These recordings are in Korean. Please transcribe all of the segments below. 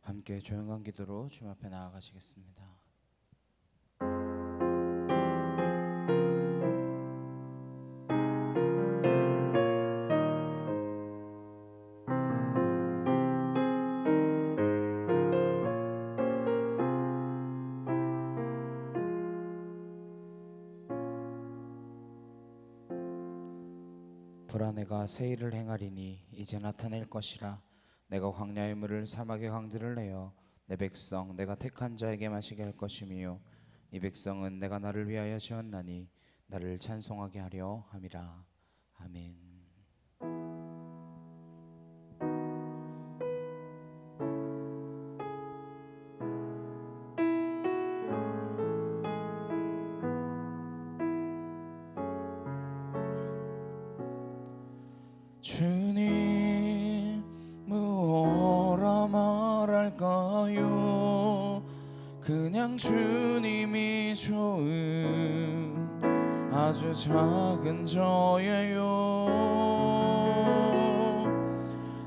함께 조용한 기도로 주님 앞에 나아가시겠습니다. 보라, 내가 새 일을 행하리니 이제 나타낼 것이라. 내가 광야의 물을 사막의 강들을 내어 내 백성 내가 택한 자에게 마시게 할 것이며, 이 백성은 내가 나를 위하여 지었나니 나를 찬송하게 하려 함이라. 아멘. 주님, 무엇라 말할까요? 그냥 주님이 좋은 아주 작은 저예요.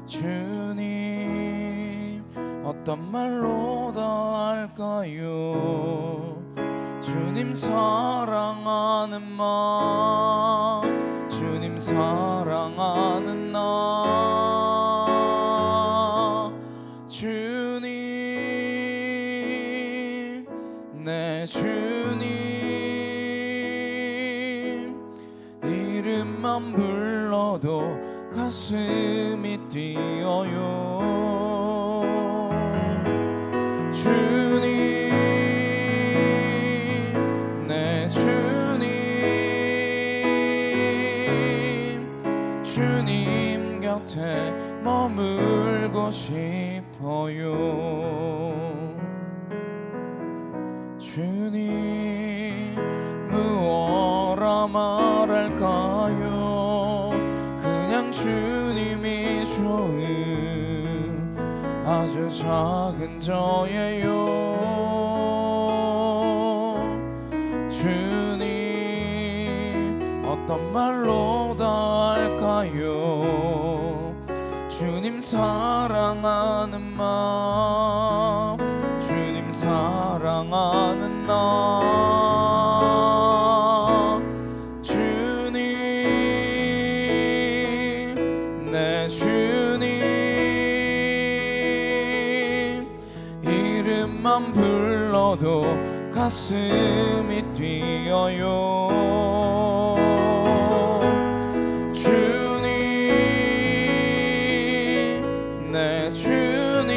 주님, 어떤 말로 다 할까요? 주님 사랑하는 마음, 주님 사랑하는 나. 주님, 내 주님, 이름만 불러도 가슴이 뛰어요. 주님, 내 주님, 주님 곁에 머물고 싶어요. 주님, 무엇라 말할까요? 그냥 주님이 좋은 아주 작은 저예요. 주님, 어떤 말로 다 할까요? 주님 사랑하는 마음, 주님 사랑하는 나. 주님, 내 주님, 이름만 불러도 가슴이 뛰어요. 주님, 내 주님,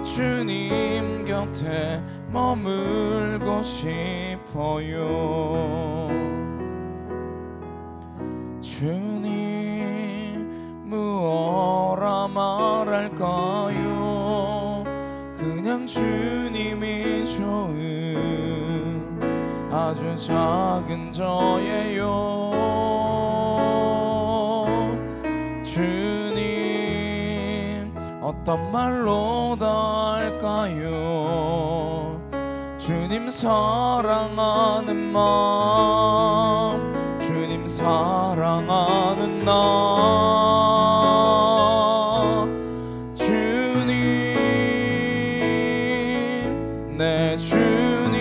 주님 곁에 머물고 싶어요. 주님, 무엇라 말할까요? 그냥 주님이 좋은 아주 작은 저예요. 주님, 어떤 말로 다 할까요? 주님 사랑하는 마음, 주님 사랑하는 나. 주님, 내 주님,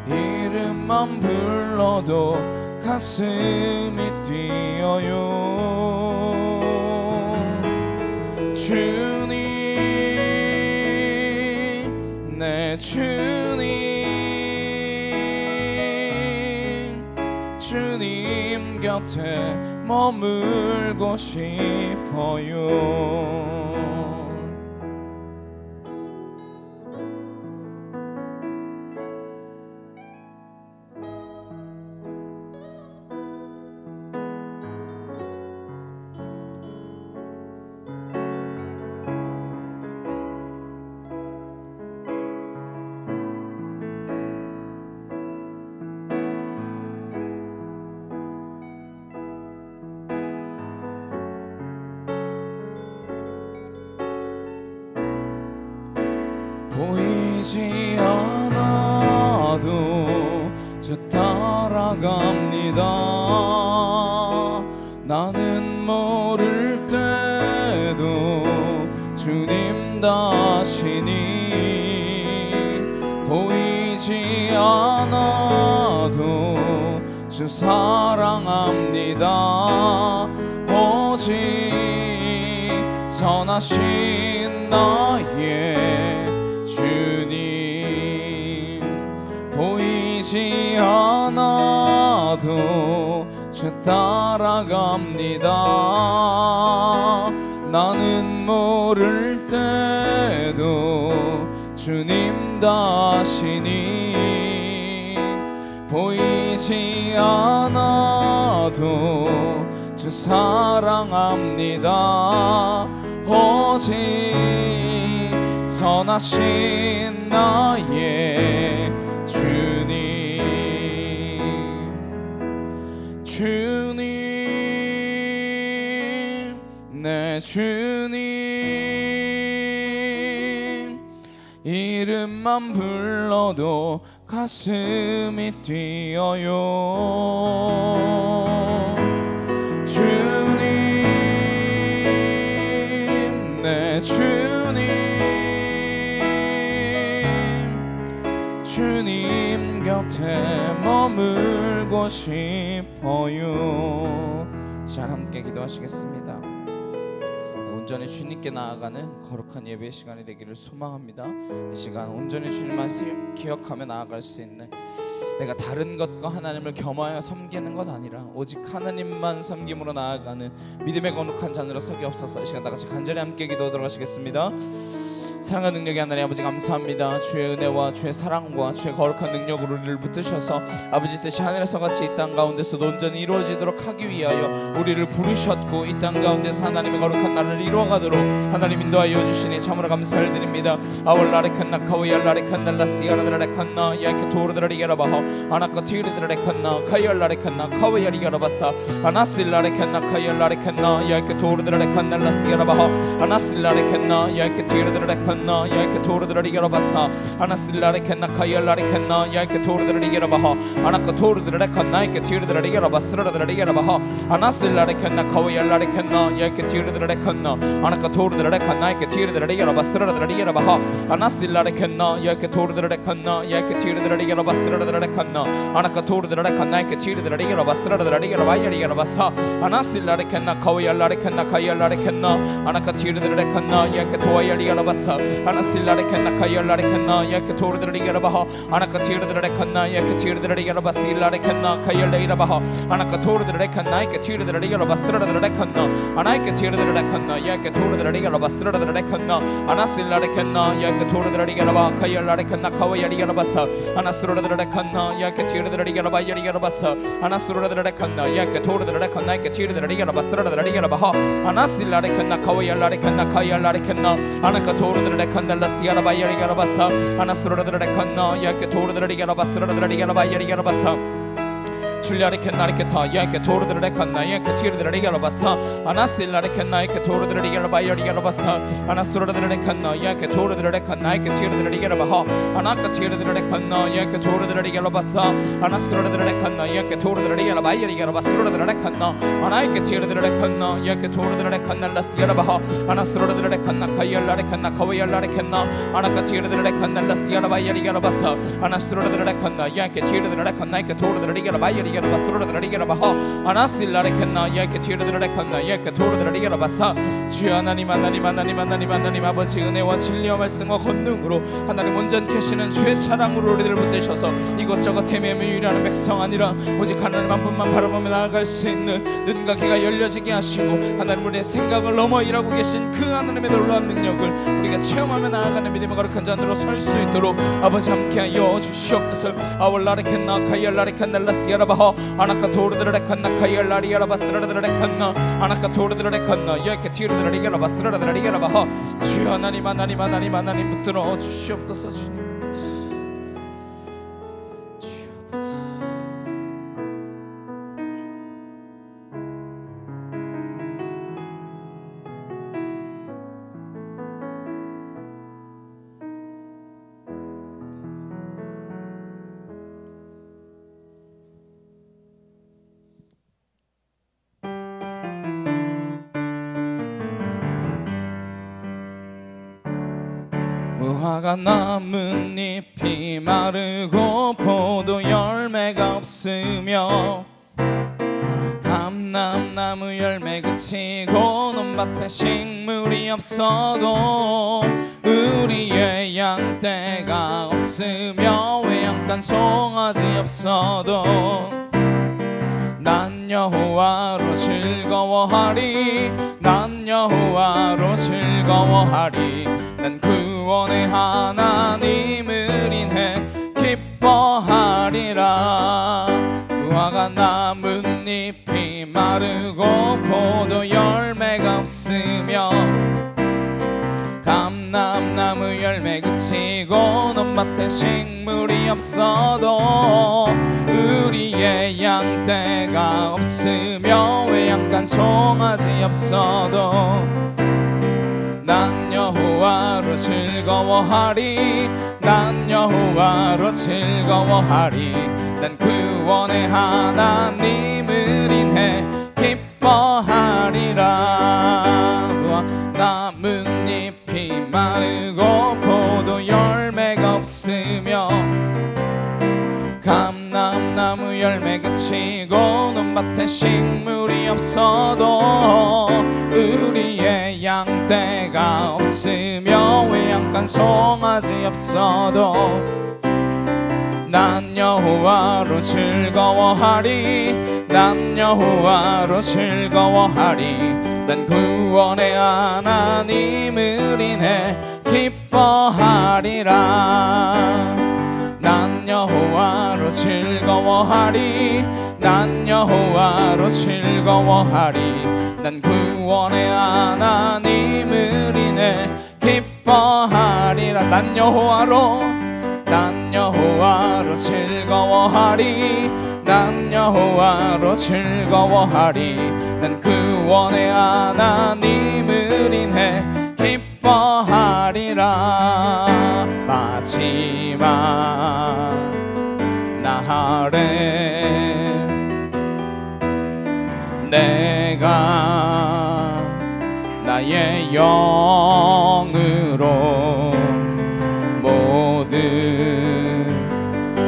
이름만 불러도 가슴이 뛰어요. 주님, 내 주님, 주님 곁에 머물고 싶어요. 보이지 않아도 저 따라갑니다. 나는 보이지 않아도 주 사랑합니다. 오직 선하신 나의 주님 보이지 않아도 주 따라갑니다. 나는 모를 때도 주님 다시니 보이지 않아도 주 사랑합니다. 오직 선하신 나의 주님 주님 내 주님 이름만 불러도 가슴이 뛰어요. 주님 내 주님 주님 곁에 머물고 싶어요. 자, 함께 기도하시겠습니다. 온전히 주님께 나아가는 거룩한 예배 시간이 되기를 소망합니다. 이 시간 온전히 주님만 기억하며 나아갈 수 있는, 내가 다른 것과 하나님을 겸하여 섬기는 것 아니라 오직 하나님만 섬김으로 나아가는 믿음의 거룩한 자녀로 서기 없어서 이 시간 다같이 간절히 함께 기도하도록 하시겠습니다. 사랑과 능력의 하나님 아버지 감사합니다. 주의 은혜와 주의 사랑과 주의 거룩한 능력으로 우리를 붙드셔서 아버지 뜻이 하늘에서 같이 이 땅 가운데서도 온전히 이루어지도록 하기 위하여 우리를 부르셨고 이 땅 가운데서 하나님의 거룩한 나라를 이루어가도록 하나님 인도하여 주시니 참으로 감사를 드립니다. 아월라레칸나 카오얄라레칸날라 시아라드라레칸나 야이케 도르드라리게라바호 아나카 티르드라레칸나 카이얼라레칸나 카오얄리게라바사 아나실라레칸나 카이얼라레칸나 야이케 도르드라레칸날라 시아라바호 아나실라레칸나 야이케 티르드라레칸나 야이케 도르드라리게라바사 아나실라레칸나 카이얼라레칸나 야이케 도르드라리게라바호 아나카 도르드라레칸나 야이케 티르드라리게라바스라드라리게라바호 아나실라레칸나 카오얄라레칸나 야이케 티르드라레칸나 아나카 도르드라레칸나 야이케 티르드라리게라바스라드라리게라바호 아나실라레칸나 야이케 도르드라레칸나 야이케 티르드라리게라바스라드라리칸나 아나카 도르드라레칸나 야이케 티르드라리게라바스라드라리게라바이야리게라바사 아나실라레칸나 카오얄라레칸나 카이얼라레칸나 아나카 티르드라레칸나 야이케 도아얄리게라바사 아나실라레칸나 카이얼라레칸나 야이케 도르드라리게라바호 아나카 티르드라레칸나 야이케 티르드라리게라바실라레칸나 카이얼레이라바호 아나카 도르드라레칸나 야이케 티르드라리게라바스라드라리칸나 아나이케 티르드라레칸나 야이케 도르드라리게라바스라드라리칸나 아나실라레칸나 야이케 도르드라리게라바 카이얼라레칸나 카와야리게라바사 아나스로라드라레칸나 야이케 티르드라리게라바야리게라바사 아나스로라드라레칸나 야이케 도르드라레칸나 야이케 티르드라리게라바스라드라리게라바호 아나실라레칸나 카와얄라레칸나 카이얼라레칸나 아나카 도르드라레칸나 라시아라바야리게라바사 아나스로라드라레칸나 야이케 도르드라리게라바스라드라리게라바야리게라바사 줄리아레켄나레케타 야이케 도르드라레칸나 야이케 티르드라리게라바사 아나실라레켄나 야이케 도르드라리게라바야리게라바사 아나스로라드라레칸나 야이케 도르드라레칸나 야이케 티르드라리게라바하 아나카 티르드라레칸나 야이케 도르드라리게라바사 아나스로라드라레칸나 야이케 도르드라리게라바야리게라바스로라드라레칸나 아나이케 티르드라레칸나 야이케 도르드라레칸나 라시아라바하 아나스로라드라레칸나 카이얼라레칸나 카와얄라레칸나 아나카 티르드라레칸나 라시아라바야리게라바사 아나스로라드라레칸나 야이케 티르드라레칸나 야이케 도르드라리게라바야리 바스로라드라리게라바하 아나실라레칸나 야이케 티르드라레칸나 야이케 도르드라리게라바사 주여 하나님 하나님 하나님 하나님 하나님 아버지 은혜와 진리와 말씀과 권능으로 하나님 온전케 하시는 주의 사랑으로 우리들을 붙드셔서 이것저것 헤매며 유일하는 백성 아니라 오직 하나님 한 분만 바라보며 나아갈 수 있는 눈과 귀가 열려지게 하시고 하나님 우리의 생각을 넘어 일하고 계신 그 하나님의 놀라운 능력을 우리가 체험하며 나아가는 믿음의 거룩한 자들로 설 수 있도록 아버지 함께하여 주시옵소서. 아월라레칸나 카이얼라레칸나 라시아라바하 아나카 도르드라레칸나 카이얼라리아라바스라드라레칸나 아나카 도르드라레칸나 야이케 티르드라리게라바스라드라리게라바하 주여 하나님 하나님 하나님 하나님 붙들어 주시옵소서. 주님 무화과 나뭇잎이 마르고 포도 열매가 없으며 감람나무 열매 그치고 논밭에 식물이 없어도 우리의 양떼가 없으며 외양간 송아지 없어도 난 여호와로 즐거워하리 난 여호와로 즐거워하리 난 구원의 하나님을 인해 기뻐하리라 무화과 나뭇잎이 마르고 포도 열매가 없으며 감람나무 열매 그치고 논밭에 식물이 없어도 우리의 양떼가 없으며 외양간 송아지 없어도 난 여호와로 즐거워하리 난 여호와로 즐거워하리 난 구원의 하나님을 인해 기뻐하리라 나뭇잎이 마르고 포도 열매가 없으며 감람나무 열매 그치고 논밭에 식물이 없어도 우리의 양떼가 없으며 외양간 송아지 없어도 난 여호와로 즐거워하리 난 여호와로 즐거워하리 난 구원의 하나님을 인해 기뻐하리라 난 여호와로 즐거워하리 난 여호와로 즐거워하리 난 구원의 하나님을 인해 기뻐하리라 난 여호와로 즐거워하리 난 여호와로 즐거워하리 난 구원의 하나님을 인해 기뻐하리라 마지막 날에 내가 나의 영으로 모든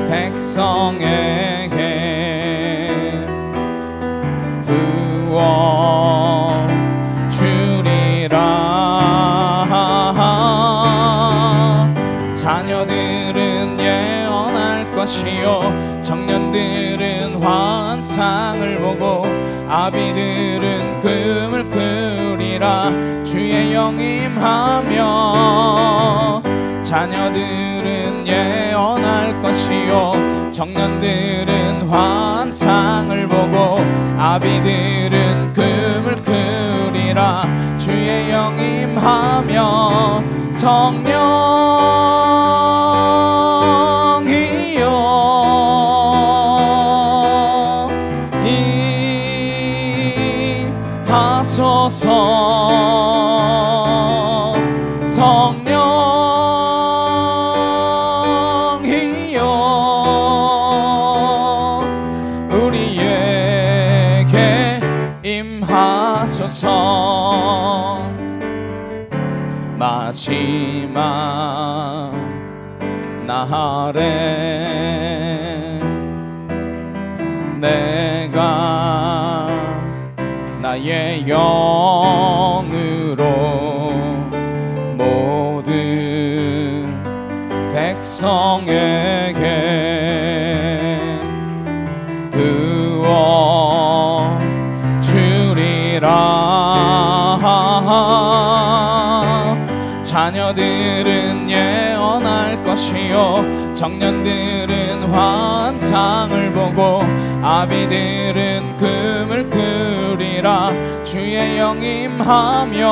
백성에게 부어 주리라 자녀들은 예언할 것이요 청년들은 환상을 보고 아비들은 꿈을 꾸리라 주의 영임하며 자녀들은 예언할 것이요 청년들은 환상을 보고 아비들은 꿈을 꾸리라 주의 영임하며 성령이여 임하소서 성령이여 우리에게 임하소서 마지막 날에 내가 나의 영으로 모든 백성에게 부어 주리라 자녀들은 예언할 것이요 청년들은 환상을 보고 아비들은 꿈을 꾸리라 주의 영임하며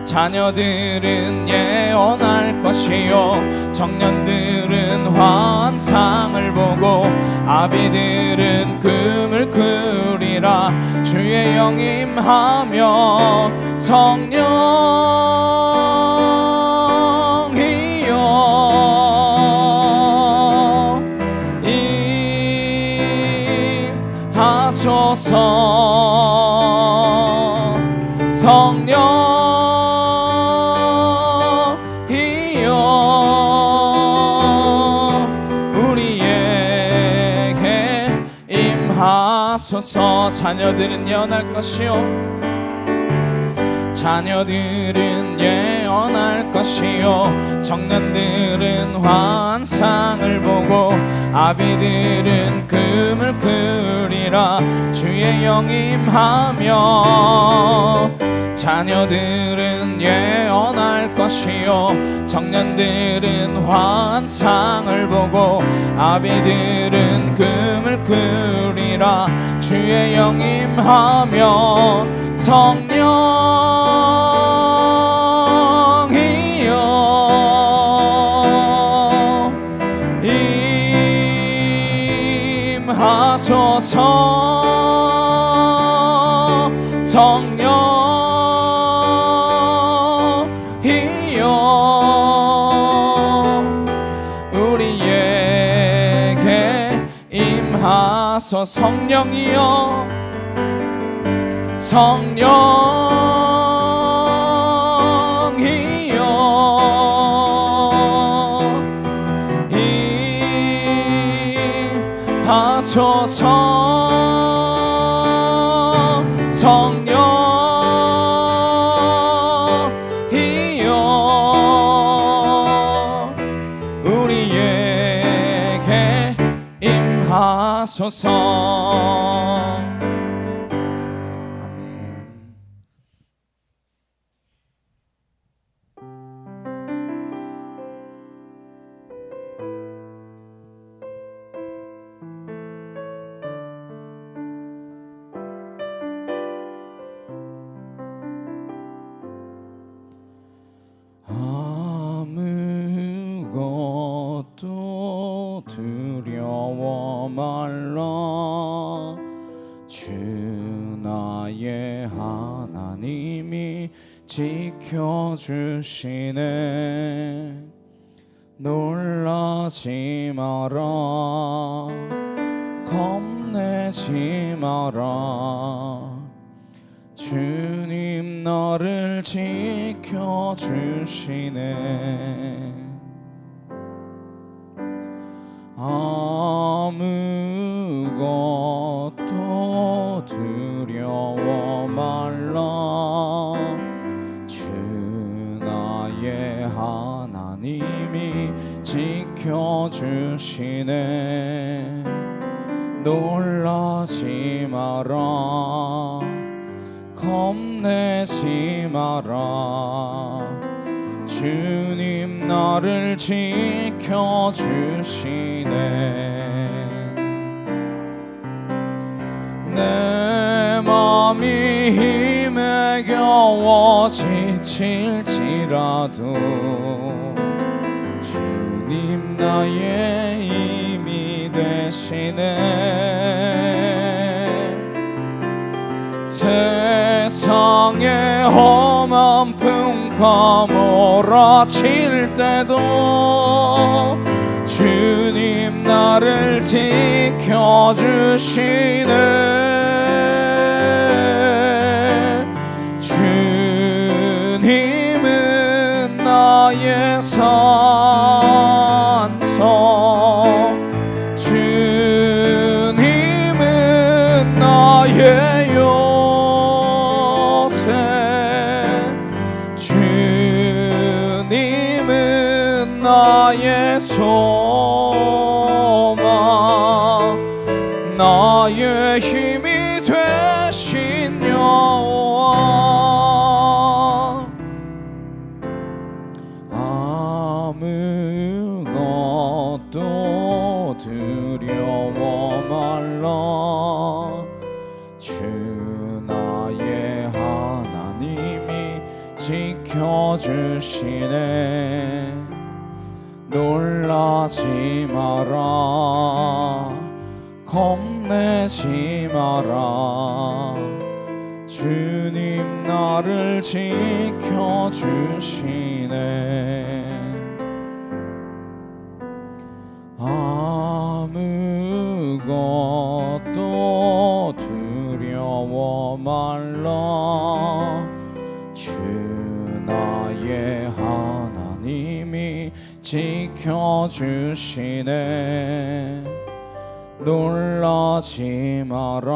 자녀들은 예언할 것이요 청년들은 환상을 보고 아비들은 꿈을 꾸리라 주의 영임하며 성령이여 임하소서 성령이여 임하소서. 자녀들은 예언할 것이요 자녀들은 예언할 것이요 청년들은 환상을 보고 아비들은 금을 그리라. 주의 영임하며 자녀들은 예언할 것이요 청년들은 환상을 보고 아비들은 금을 그리라. 주의 영임하며 성령이여 임하소서. 성령이여 우리에게 임하소서. 성령이여 성령이여 임하소서. 성령이여 우리에게 임하소서. 아무것도 두려워 말라. 주 나의 하나님이 지켜주시네. 놀라지 마라. 겁내지 마라. 주님 너를 지켜주시네. 아무것도 두려워 말라. 주 나의 하나님이 지켜주시네. 놀라지 마라. 겁내지 마라. 주님 나를 지켜주시네. 내 맘이 힘에 겨워 지칠지라도 주님 나의 힘이 되시네. 세상의 험한 풍파 몰아칠 때도 주님 나를 지켜주시네. 주님은 나의 산성, 주님은 나의 요새, 주님은 나의 소망, 나의 힘이 되신 여호와. 아무것도 두려워 말라. 주 나의 하나님이 지켜주시네. 놀라지 마라. 겁내지 마라. 주님 나를 지켜주시네. 아무것도 두려워 말라. 주 나의 하나님이 지켜주시네. 놀라지 마라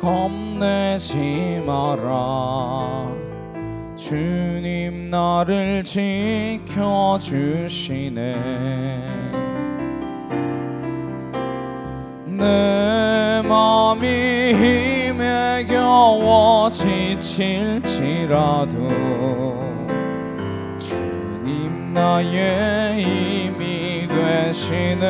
겁내지 마라 주님 나를 지켜주시네 내 맘이 힘에 겨워 지칠지라도 주님 나의 힘이 되시네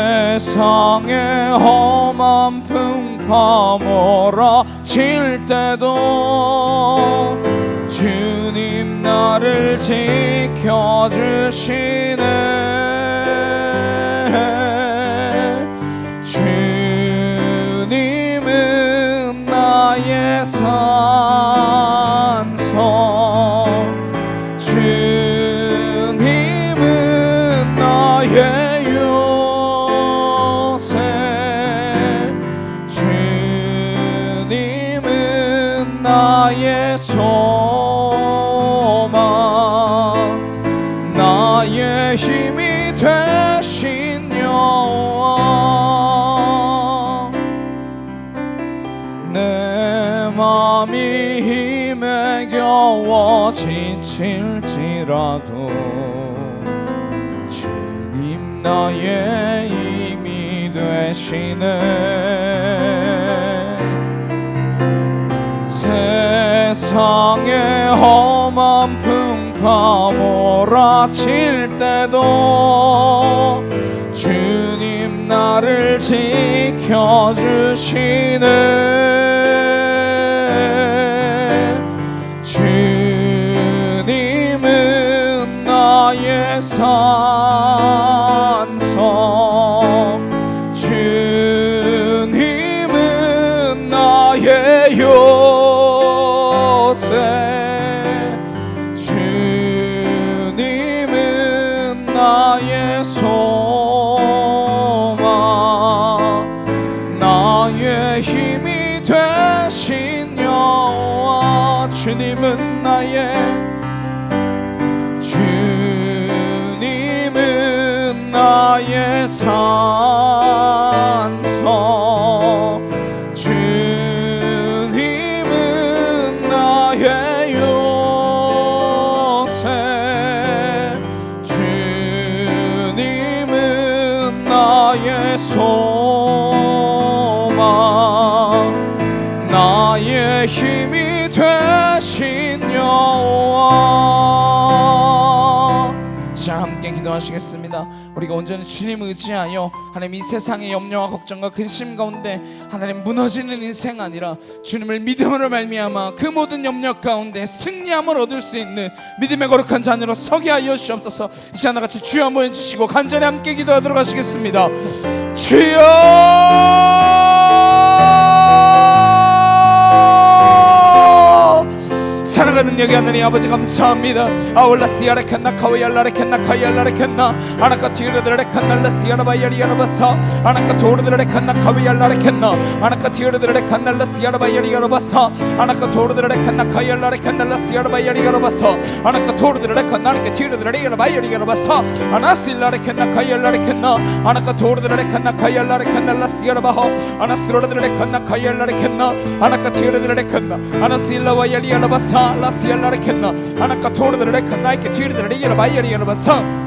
세상의 험한 풍파 몰아칠 때도 주님 나를 지켜주시네 주님은 나의 산성 주님은 나의 요새 주님은 나의 소망 나의 힘이 되신 여호와 내 맘이 힘에 겨워 지칠지라도 주님 나의 힘이 되시네 세상의 험한 풍파 몰아칠 때도 주님 나를 지켜주시네 주님은 나의 산성 주님은 나의 요새 주님은 나의 소망 나의 힘이 되신 여호와 주님은 나의 산성 주님은 나의 요새 주님은 나의 소망 나의 힘이 되신 여호와 자 함께 기도하시겠습니다. 우리가 온전히 주님 의지하여 하나님 이 세상의 염려와 걱정과 근심 가운데 하나님 무너지는 인생 아니라 주님을 믿음으로 말미암아 그 모든 염려 가운데 승리함을 얻을 수 있는 믿음의 거룩한 자녀로 서게 하여 주옵소서. 이 시간 나같이 주여 한번 해주시고 간절히 함께 기도하도록 하시겠습니다. 주여 사랑하는 여기 하나님 아버지 감사합니다. 아울라시아레 캔나 카위알라레 캔나 카이알라레 캔나 아나카 티르드레 칸날라시아라 바이야리아라바사 아나카 토르드레 칸나 카위알라레 캔나 아나카 티르드레 칸날라시아라 바이야리아라바사 아나카 토르드레 칸나 카이알라레 칸날라시아라 바이야리아라바사 아나카 토르드레 칸나르케 티르드레 바이야리아라바사 아나실라레 캔나 카이알라레 캔나 아나카 토르드레 칸나 카이알라레 칸날라시아라 바호 아나스로드레 칸나 카이알라레 캔나 아나카 티르드레 칸나 아나실라 바이야리아라바사 라시알라레 캔나 아나카 토르드레 칸나 이케 티르드레 바이야리아라바사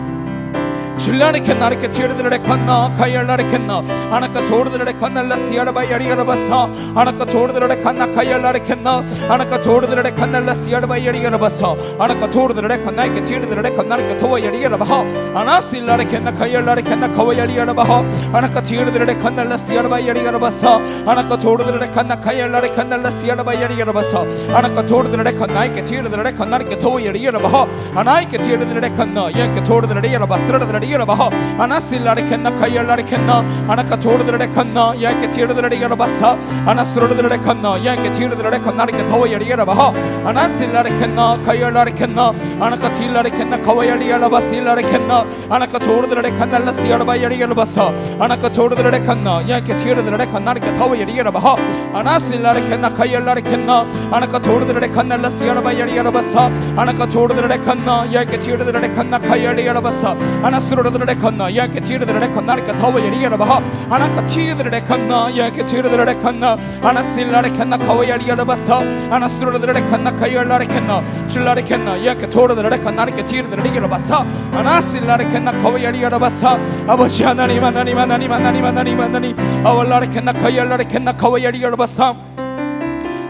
줄라레 캔나레케 티르드레 칸나 카이알라레 캔나 아나카 토르드레 칸날라시아라 바이야리아라바사 아나카 토르드레 칸나 카이알라레 캔나 아나카 토르드레 칸날라시아라 바이야리아라바사 아나카 토르드레 칸나 이케 티르드레 칸나레케 토와야리아라바하 아나실라레 캔나 카이알라레 캔나 카와야리아라바하 아나카 티르드레 칸날라시아라 바이야리아라바사 아나카 토르드레 칸나 카이알라레 칸날라시아라 바이야리아라바사 아나카 토르드레 칸나 이케 티르드레 칸나레케 토와야리아라바하 아나이케 티르드레 칸나 예케 토르드레 야라바스라드레 yara baha anasilare kenna kayalare kenna anaka tordre kanna yake tirdre yara basa anasrodre kanna yake tirdre kanna ke thawayari yara baha anasilare kenna kayalare kenna anaka tilare kenna kawayari yara basilare kenna anaka tordre kanna la siyara bayari yara basa anaka tordre kanna yake tirdre kanna ke thawayari yara baha anasilare kenna kayalare kenna anaka tordre kanna la siyara bayari yara basa anaka tordre kanna yake tirdre kanna kayari yara basa anasrodre kanna yake tirdre kanna ke thawayari yara baha anaka tirdre kanna yake tirdre kanna anasilare kenna kawayari yara basa anasrodre kanna kayalare kenna chillare kenna yake tordre kan나 이렇게 티르들 이겨라 봤어 아나실라르 켄나 거위야리 여라 봤어 아버지 하나님 하나님 하나님 하나님 하나님 하나님 아월라르 켄나 거위야리 켄나 거위야리 여라 봤어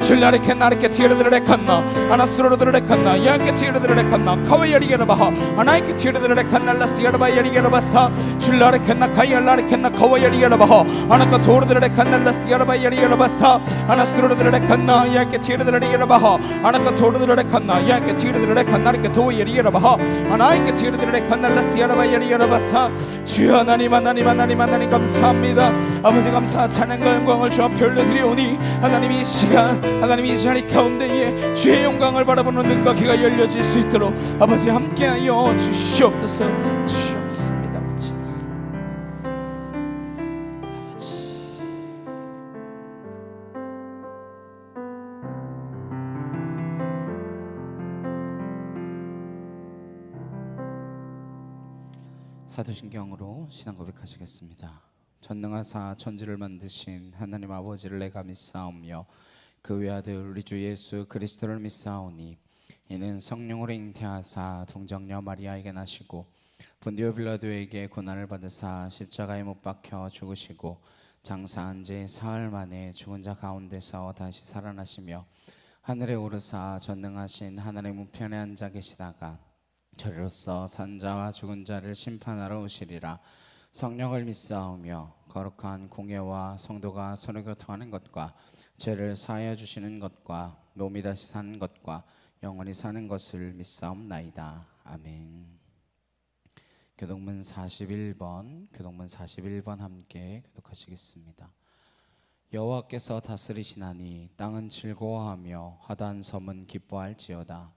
줄라르 켄나 이렇게 티르들 켄나 아나스로들 켄나 야게 티르들 켄나 거위야리 여라 봐 아나이게 티르들 켄나 라시야르 바야리 여라 봤어 줄라르 켄나 가이알라르 켄나 거위야리 여라 봐 아나가 도르들 켄나 라시야르 바야리 여라 봤어 아나스로들 켄나 야게 티르들 여라 봐 아나가 도르들 켄나 야게 티르들 켄나 이렇게 도위야리 여라 봐 아나이게 티르들 켄나 라시야르 바야리 여라 봤어 주여 하나님 하나님 하나님 하나님 감사합니다 아버지 감사 찬양과 영광을 주 앞에 올려드리오니 하나님 이 시간 하나님 이 자리 가운데에 주의 영광을 바라보는 눈과 귀가 열려질 수 있도록 아버지 함께하여 주시옵소서. 주옵습니다 아버지. 사도신경으로 신앙 고백하시겠습니다. 전능하사 천지를 만드신 하나님 아버지를 내가 믿사오며 그 외아들 우리 주 예수 그리스도를 믿사오니 이는 성령으로 잉태하사 동정녀 마리아에게 나시고 본디오 빌라도에게 고난을 받으사 십자가에 못 박혀 죽으시고 장사한 지 사흘 만에 죽은 자 가운데서 다시 살아나시며 하늘에 오르사 전능하신 하나님의 우편에 앉아 계시다가 저리로서 산 자와 죽은 자를 심판하러 오시리라. 성령을 믿사오며 거룩한 공예와 성도가 서로 교통하는 것과 죄를 사하여 주시는 것과 몸이 다시 사는 것과 영원히 사는 것을 믿사옵나이다. 아멘. 교독문 41번 함께 교독하시겠습니다. 여호와께서 다스리시나니 땅은 즐거워하며 화다한 섬은 기뻐할지어다.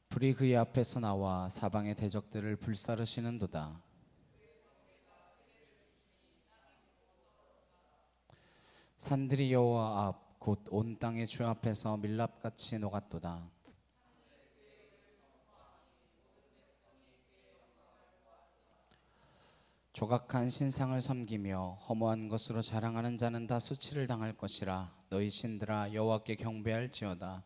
불이 그의 앞에서 나와 사방의 대적들을 불사르시는도다. 산들이 여호와 앞 곧 온 땅의 주 앞에서 밀랍같이 녹았도다. 조각한 신상을 섬기며 허무한 것으로 자랑하는 자는 다 수치를 당할 것이라. 너희 신들아 여호와께 경배할지어다.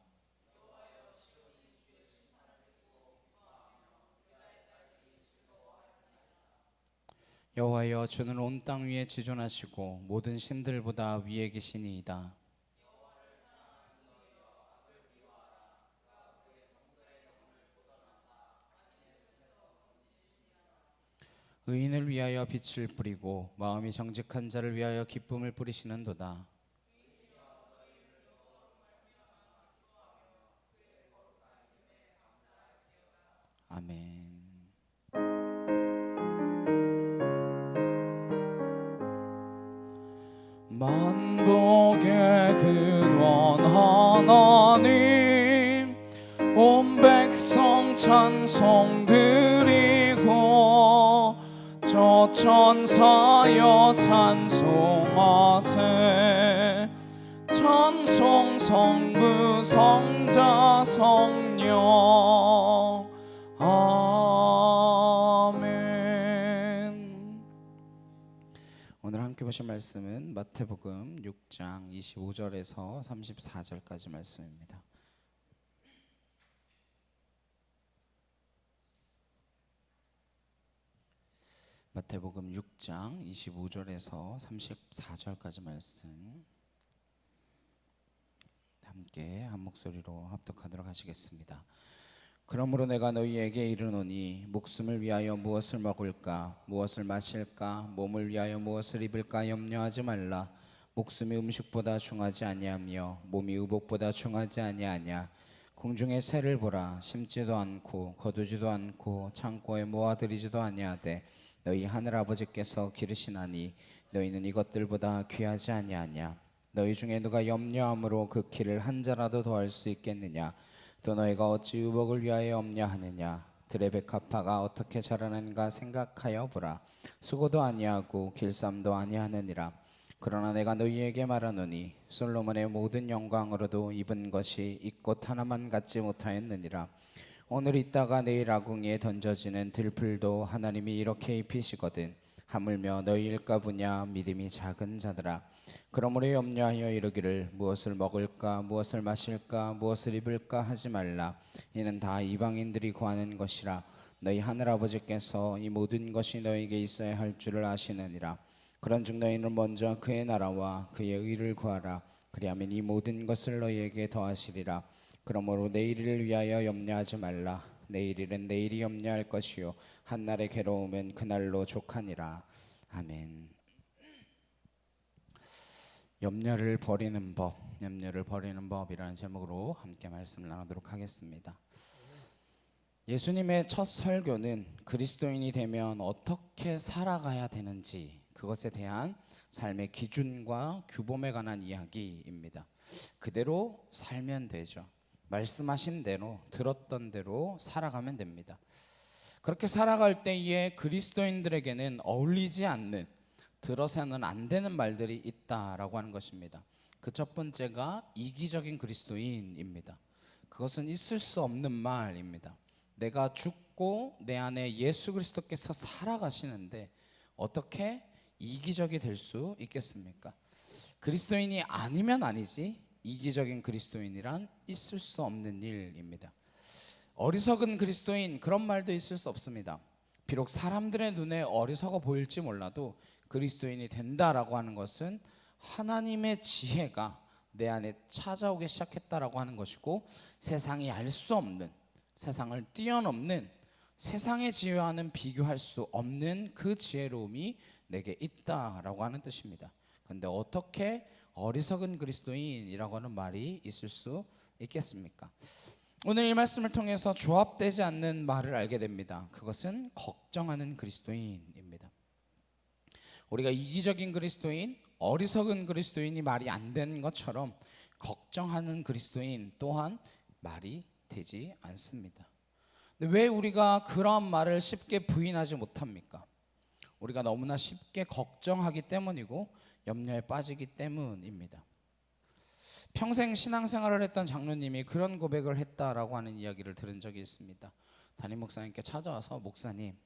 여호와여 주는 온 땅 위에 지존하시고 모든 신들보다 위에 계시니이다. 의인을 위하여 빛을 뿌리고 마음이 정직한 자를 위하여 기쁨을 뿌리시는도다. 아멘. 만복의 근원 하나님 온 백성 찬송 드리고 저 천사여 찬송하세 찬송 성부 성자 성령 아멘. 오늘 함께 보실 말씀은 마태복음 6장 25절에서 34절까지 말씀입니다. 마태복음 6장 25절에서 34절까지 말씀 함께 한 목소리로 합독하도록 하시겠습니다. 그러므로 내가 너희에게 이르노니 목숨을 위하여 무엇을 먹을까 무엇을 마실까 몸을 위하여 무엇을 입을까 염려하지 말라. 목숨이 음식보다 중하지 아니하며 몸이 의복보다 중하지 아니하냐. 공중의 새를 보라. 심지도 않고 거두지도 않고 창고에 모아들이지도 아니하되 너희 하늘 아버지께서 기르시나니 너희는 이것들보다 귀하지 아니하냐. 너희 중에 누가 염려함으로 그 키를 한 자라도 더할 수 있겠느냐. 또 너희가 어찌 의복을 위하여 염려하느냐. 들의 백합화가 어떻게 자라는가 생각하여 보라. 수고도 아니하고 길쌈도 아니하느니라. 그러나 내가 너희에게 말하노니 솔로몬의 모든 영광으로도 입은 것이 이 꽃 하나만 갖지 못하였느니라. 오늘 있다가 내일 아궁이에 던져지는 들풀도 하나님이 이렇게 입히시거든. 하물며 너희일까 보냐. 믿음이 작은 자들아. 그러므로 염려하여 이르기를 무엇을 먹을까 무엇을 마실까 무엇을 입을까 하지 말라. 이는 다 이방인들이 구하는 것이라. 너희 하늘아버지께서 이 모든 것이 너희에게 있어야 할 줄을 아시느니라. 그런즉 너희는 먼저 그의 나라와 그의 의를 구하라. 그리하면 이 모든 것을 너희에게 더하시리라. 그러므로 내일을 위하여 염려하지 말라. 내일일은 내일이 염려할 것이요 한날의 괴로움은 그날로 족하니라. 아멘. 염려를 버리는 법, 염려를 버리는 법이라는 제목으로 함께 말씀을 나누도록 하겠습니다. 예수님의 첫 설교는 그리스도인이 되면 어떻게 살아가야 되는지 그것에 대한 삶의 기준과 규범에 관한 이야기입니다. 그대로 살면 되죠. 말씀하신 대로 들었던 대로 살아가면 됩니다. 그렇게 살아갈 때에 그리스도인들에게는 어울리지 않는, 들어서는 안 되는 말들이 있다라고 하는 것입니다. 그 첫 번째가 이기적인 그리스도인입니다. 그것은 있을 수 없는 말입니다. 내가 죽고 내 안에 예수 그리스도께서 살아가시는데 어떻게 이기적이 될 수 있겠습니까? 그리스도인이 아니면 아니지 이기적인 그리스도인이란 있을 수 없는 일입니다. 어리석은 그리스도인, 그런 말도 있을 수 없습니다. 비록 사람들의 눈에 어리석어 보일지 몰라도 그리스도인이 된다라고 하는 것은 하나님의 지혜가 내 안에 찾아오기 시작했다라고 하는 것이고, 세상이 알 수 없는, 세상을 뛰어넘는, 세상의 지혜와는 비교할 수 없는 그 지혜로움이 내게 있다라고 하는 뜻입니다. 그런데 어떻게 어리석은 그리스도인이라고 하는 말이 있을 수 있겠습니까? 오늘 이 말씀을 통해서 조합되지 않는 말을 알게 됩니다. 그것은 걱정하는 그리스도인입니다. 우리가 이기적인 그리스도인, 어리석은 그리스도인이 말이 안 되는 것처럼 걱정하는 그리스도인 또한 말이 되지 않습니다. 근데 왜 우리가 그러한 말을 쉽게 부인하지 못합니까? 우리가 너무나 쉽게 걱정하기 때문이고 염려에 빠지기 때문입니다. 평생 신앙생활을 했던 장로님이 그런 고백을 했다라고 하는 이야기를 들은 적이 있습니다. 담임 목사님께 찾아와서, 목사님,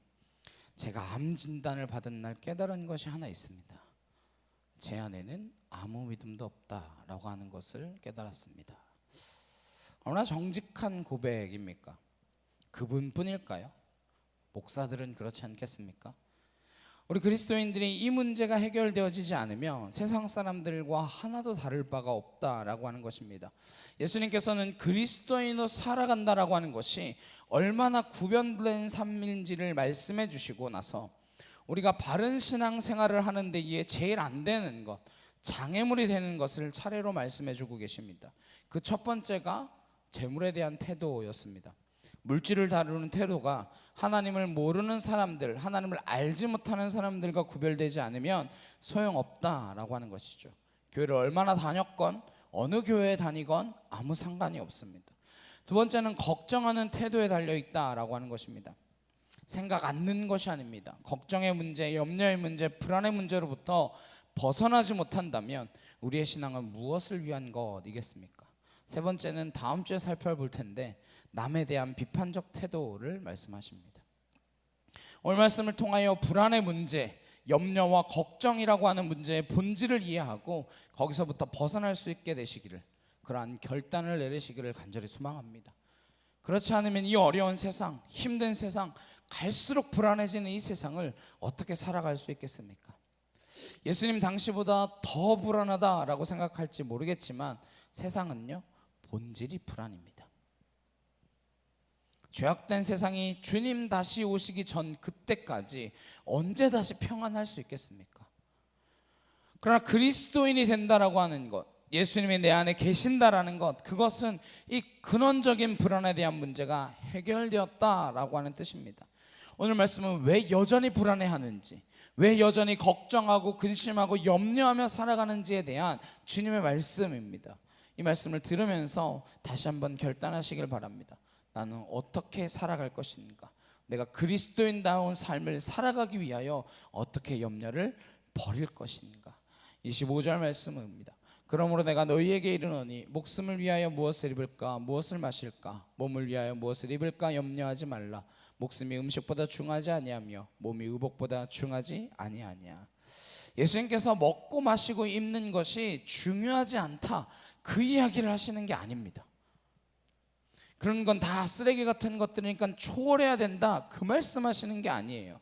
제가 암 진단을 받은 날 깨달은 것이 하나 있습니다. 제 안에는 아무 믿음도 없다라고 하는 것을 깨달았습니다. 얼마나 정직한 고백입니까? 그분뿐일까요? 목사들은 그렇지 않겠습니까? 우리 그리스도인들이 이 문제가 해결되어지지 않으면 세상 사람들과 하나도 다를 바가 없다라고 하는 것입니다. 예수님께서는 그리스도인으로 살아간다라고 하는 것이 얼마나 구별된 삶인지를 말씀해 주시고 나서 우리가 바른 신앙생활을 하는 데에 제일 안 되는 것, 장애물이 되는 것을 차례로 말씀해 주고 계십니다. 그 첫 번째가 재물에 대한 태도였습니다. 물질을 다루는 태도가 하나님을 모르는 사람들, 하나님을 알지 못하는 사람들과 구별되지 않으면 소용없다라고 하는 것이죠. 교회를 얼마나 다녔건 어느 교회에 다니건 아무 상관이 없습니다. 두 번째는 걱정하는 태도에 달려있다라고 하는 것입니다. 생각 않는 것이 아닙니다. 걱정의 문제, 염려의 문제, 불안의 문제로부터 벗어나지 못한다면 우리의 신앙은 무엇을 위한 것이겠습니까? 세 번째는 다음 주에 살펴볼 텐데 남에 대한 비판적 태도를 말씀하십니다. 오늘 말씀을 통하여 불안의 문제, 염려와 걱정이라고 하는 문제의 본질을 이해하고 거기서부터 벗어날 수 있게 되시기를, 그러한 결단을 내리시기를 간절히 소망합니다. 그렇지 않으면 이 어려운 세상, 힘든 세상, 갈수록 불안해지는 이 세상을 어떻게 살아갈 수 있겠습니까? 예수님 당시보다 더 불안하다라고 생각할지 모르겠지만 세상은요, 본질이 불안입니다. 죄악된 세상이 주님 다시 오시기 전 그때까지 언제 다시 평안할 수 있겠습니까? 그러나 그리스도인이 된다라고 하는 것, 예수님이 내 안에 계신다라는 것, 그것은 이 근원적인 불안에 대한 문제가 해결되었다라고 하는 뜻입니다. 오늘 말씀은 왜 여전히 불안해하는지, 왜 여전히 걱정하고 근심하고 염려하며 살아가는지에 대한 주님의 말씀입니다. 이 말씀을 들으면서 다시 한번 결단하시길 바랍니다. 나는 어떻게 살아갈 것인가? 내가 그리스도인다운 삶을 살아가기 위하여 어떻게 염려를 버릴 것인가? 25절 말씀입니다. 그러므로 내가 너희에게 이르노니 목숨을 위하여 무엇을 입을까 무엇을 마실까 몸을 위하여 무엇을 입을까 염려하지 말라. 목숨이 음식보다 중하지 아니하며 몸이 의복보다 중하지 아니하냐. 예수님께서 먹고 마시고 입는 것이 중요하지 않다, 그 이야기를 하시는 게 아닙니다. 그런 건 다 쓰레기 같은 것들이니까 초월해야 된다, 그 말씀하시는 게 아니에요.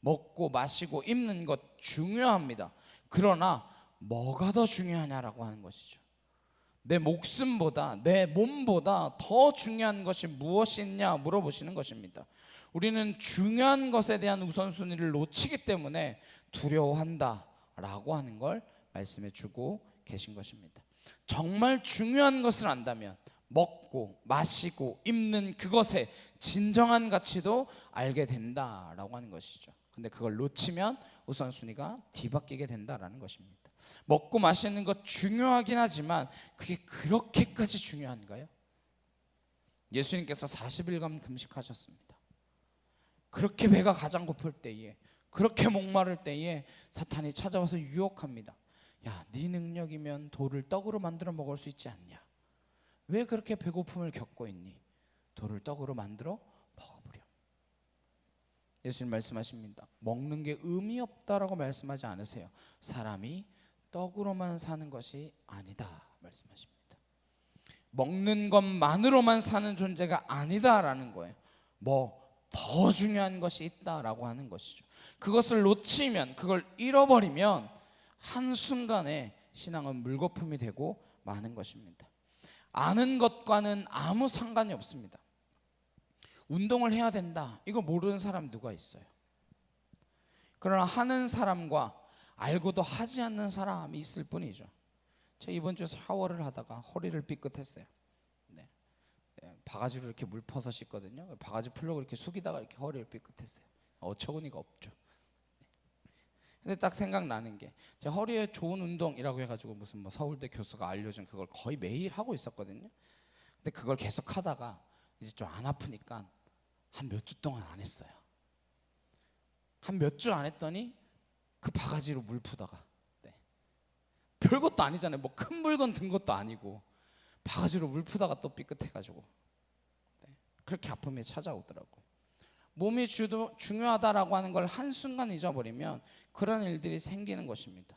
먹고 마시고 입는 것 중요합니다. 그러나 뭐가 더 중요하냐라고 하는 것이죠. 내 목숨보다 내 몸보다 더 중요한 것이 무엇이 있냐 물어보시는 것입니다. 우리는 중요한 것에 대한 우선순위를 놓치기 때문에 두려워한다라고 하는 걸 말씀해 주고 계신 것입니다. 정말 중요한 것을 안다면 먹고 마시고 입는 그것의 진정한 가치도 알게 된다라고 하는 것이죠. 근데 그걸 놓치면 우선순위가 뒤바뀌게 된다라는 것입니다. 먹고 마시는 것 중요하긴 하지만 그게 그렇게까지 중요한가요? 예수님께서 40일간 금식하셨습니다. 그렇게 배가 가장 고플 때에, 그렇게 목마를 때에 사탄이 찾아와서 유혹합니다. 야, 네 능력이면 돌을 떡으로 만들어 먹을 수 있지 않냐? 왜 그렇게 배고픔을 겪고 있니? 돌을 떡으로 만들어 먹어보렴. 예수님 말씀하십니다. 먹는 게 의미 없다라고 말씀하지 않으세요. 사람이 떡으로만 사는 것이 아니다 말씀하십니다. 먹는 것만으로만 사는 존재가 아니다라는 거예요. 뭐 더 중요한 것이 있다라고 하는 것이죠. 그것을 놓치면, 그걸 잃어버리면 한순간에 신앙은 물거품이 되고 마는 것입니다. 아는 것과는 아무 상관이 없습니다. 운동을 해야 된다, 이거 모르는 사람 누가 있어요? 그러나 하는 사람과 알고도 하지 않는 사람이 있을 뿐이죠. 제가 이번 주에 샤워를 하다가 허리를 삐끗했어요. 네. 바가지로 이렇게 물 퍼서 씻거든요. 바가지 풀려고 이렇게 숙이다가 이렇게 허리를 삐끗했어요. 어처구니가 없죠. 근데 딱 생각나는 게, 제 허리에 좋은 운동이라고 해가지고 무슨 뭐 서울대 교수가 알려준 그걸 거의 매일 하고 있었거든요. 근데 그걸 계속 하다가 이제 좀 안 아프니까 한 몇 주 동안 안 했어요. 한 몇 주 안 했더니 그 바가지로 물 푸다가, 네. 별것도 아니잖아요. 뭐 큰 물건 든 것도 아니고 바가지로 물 푸다가 또 삐끗해가지고, 네. 그렇게 아픔이 찾아오더라고. 몸이 중요하다라고 하는 걸 한순간 잊어버리면 그런 일들이 생기는 것입니다.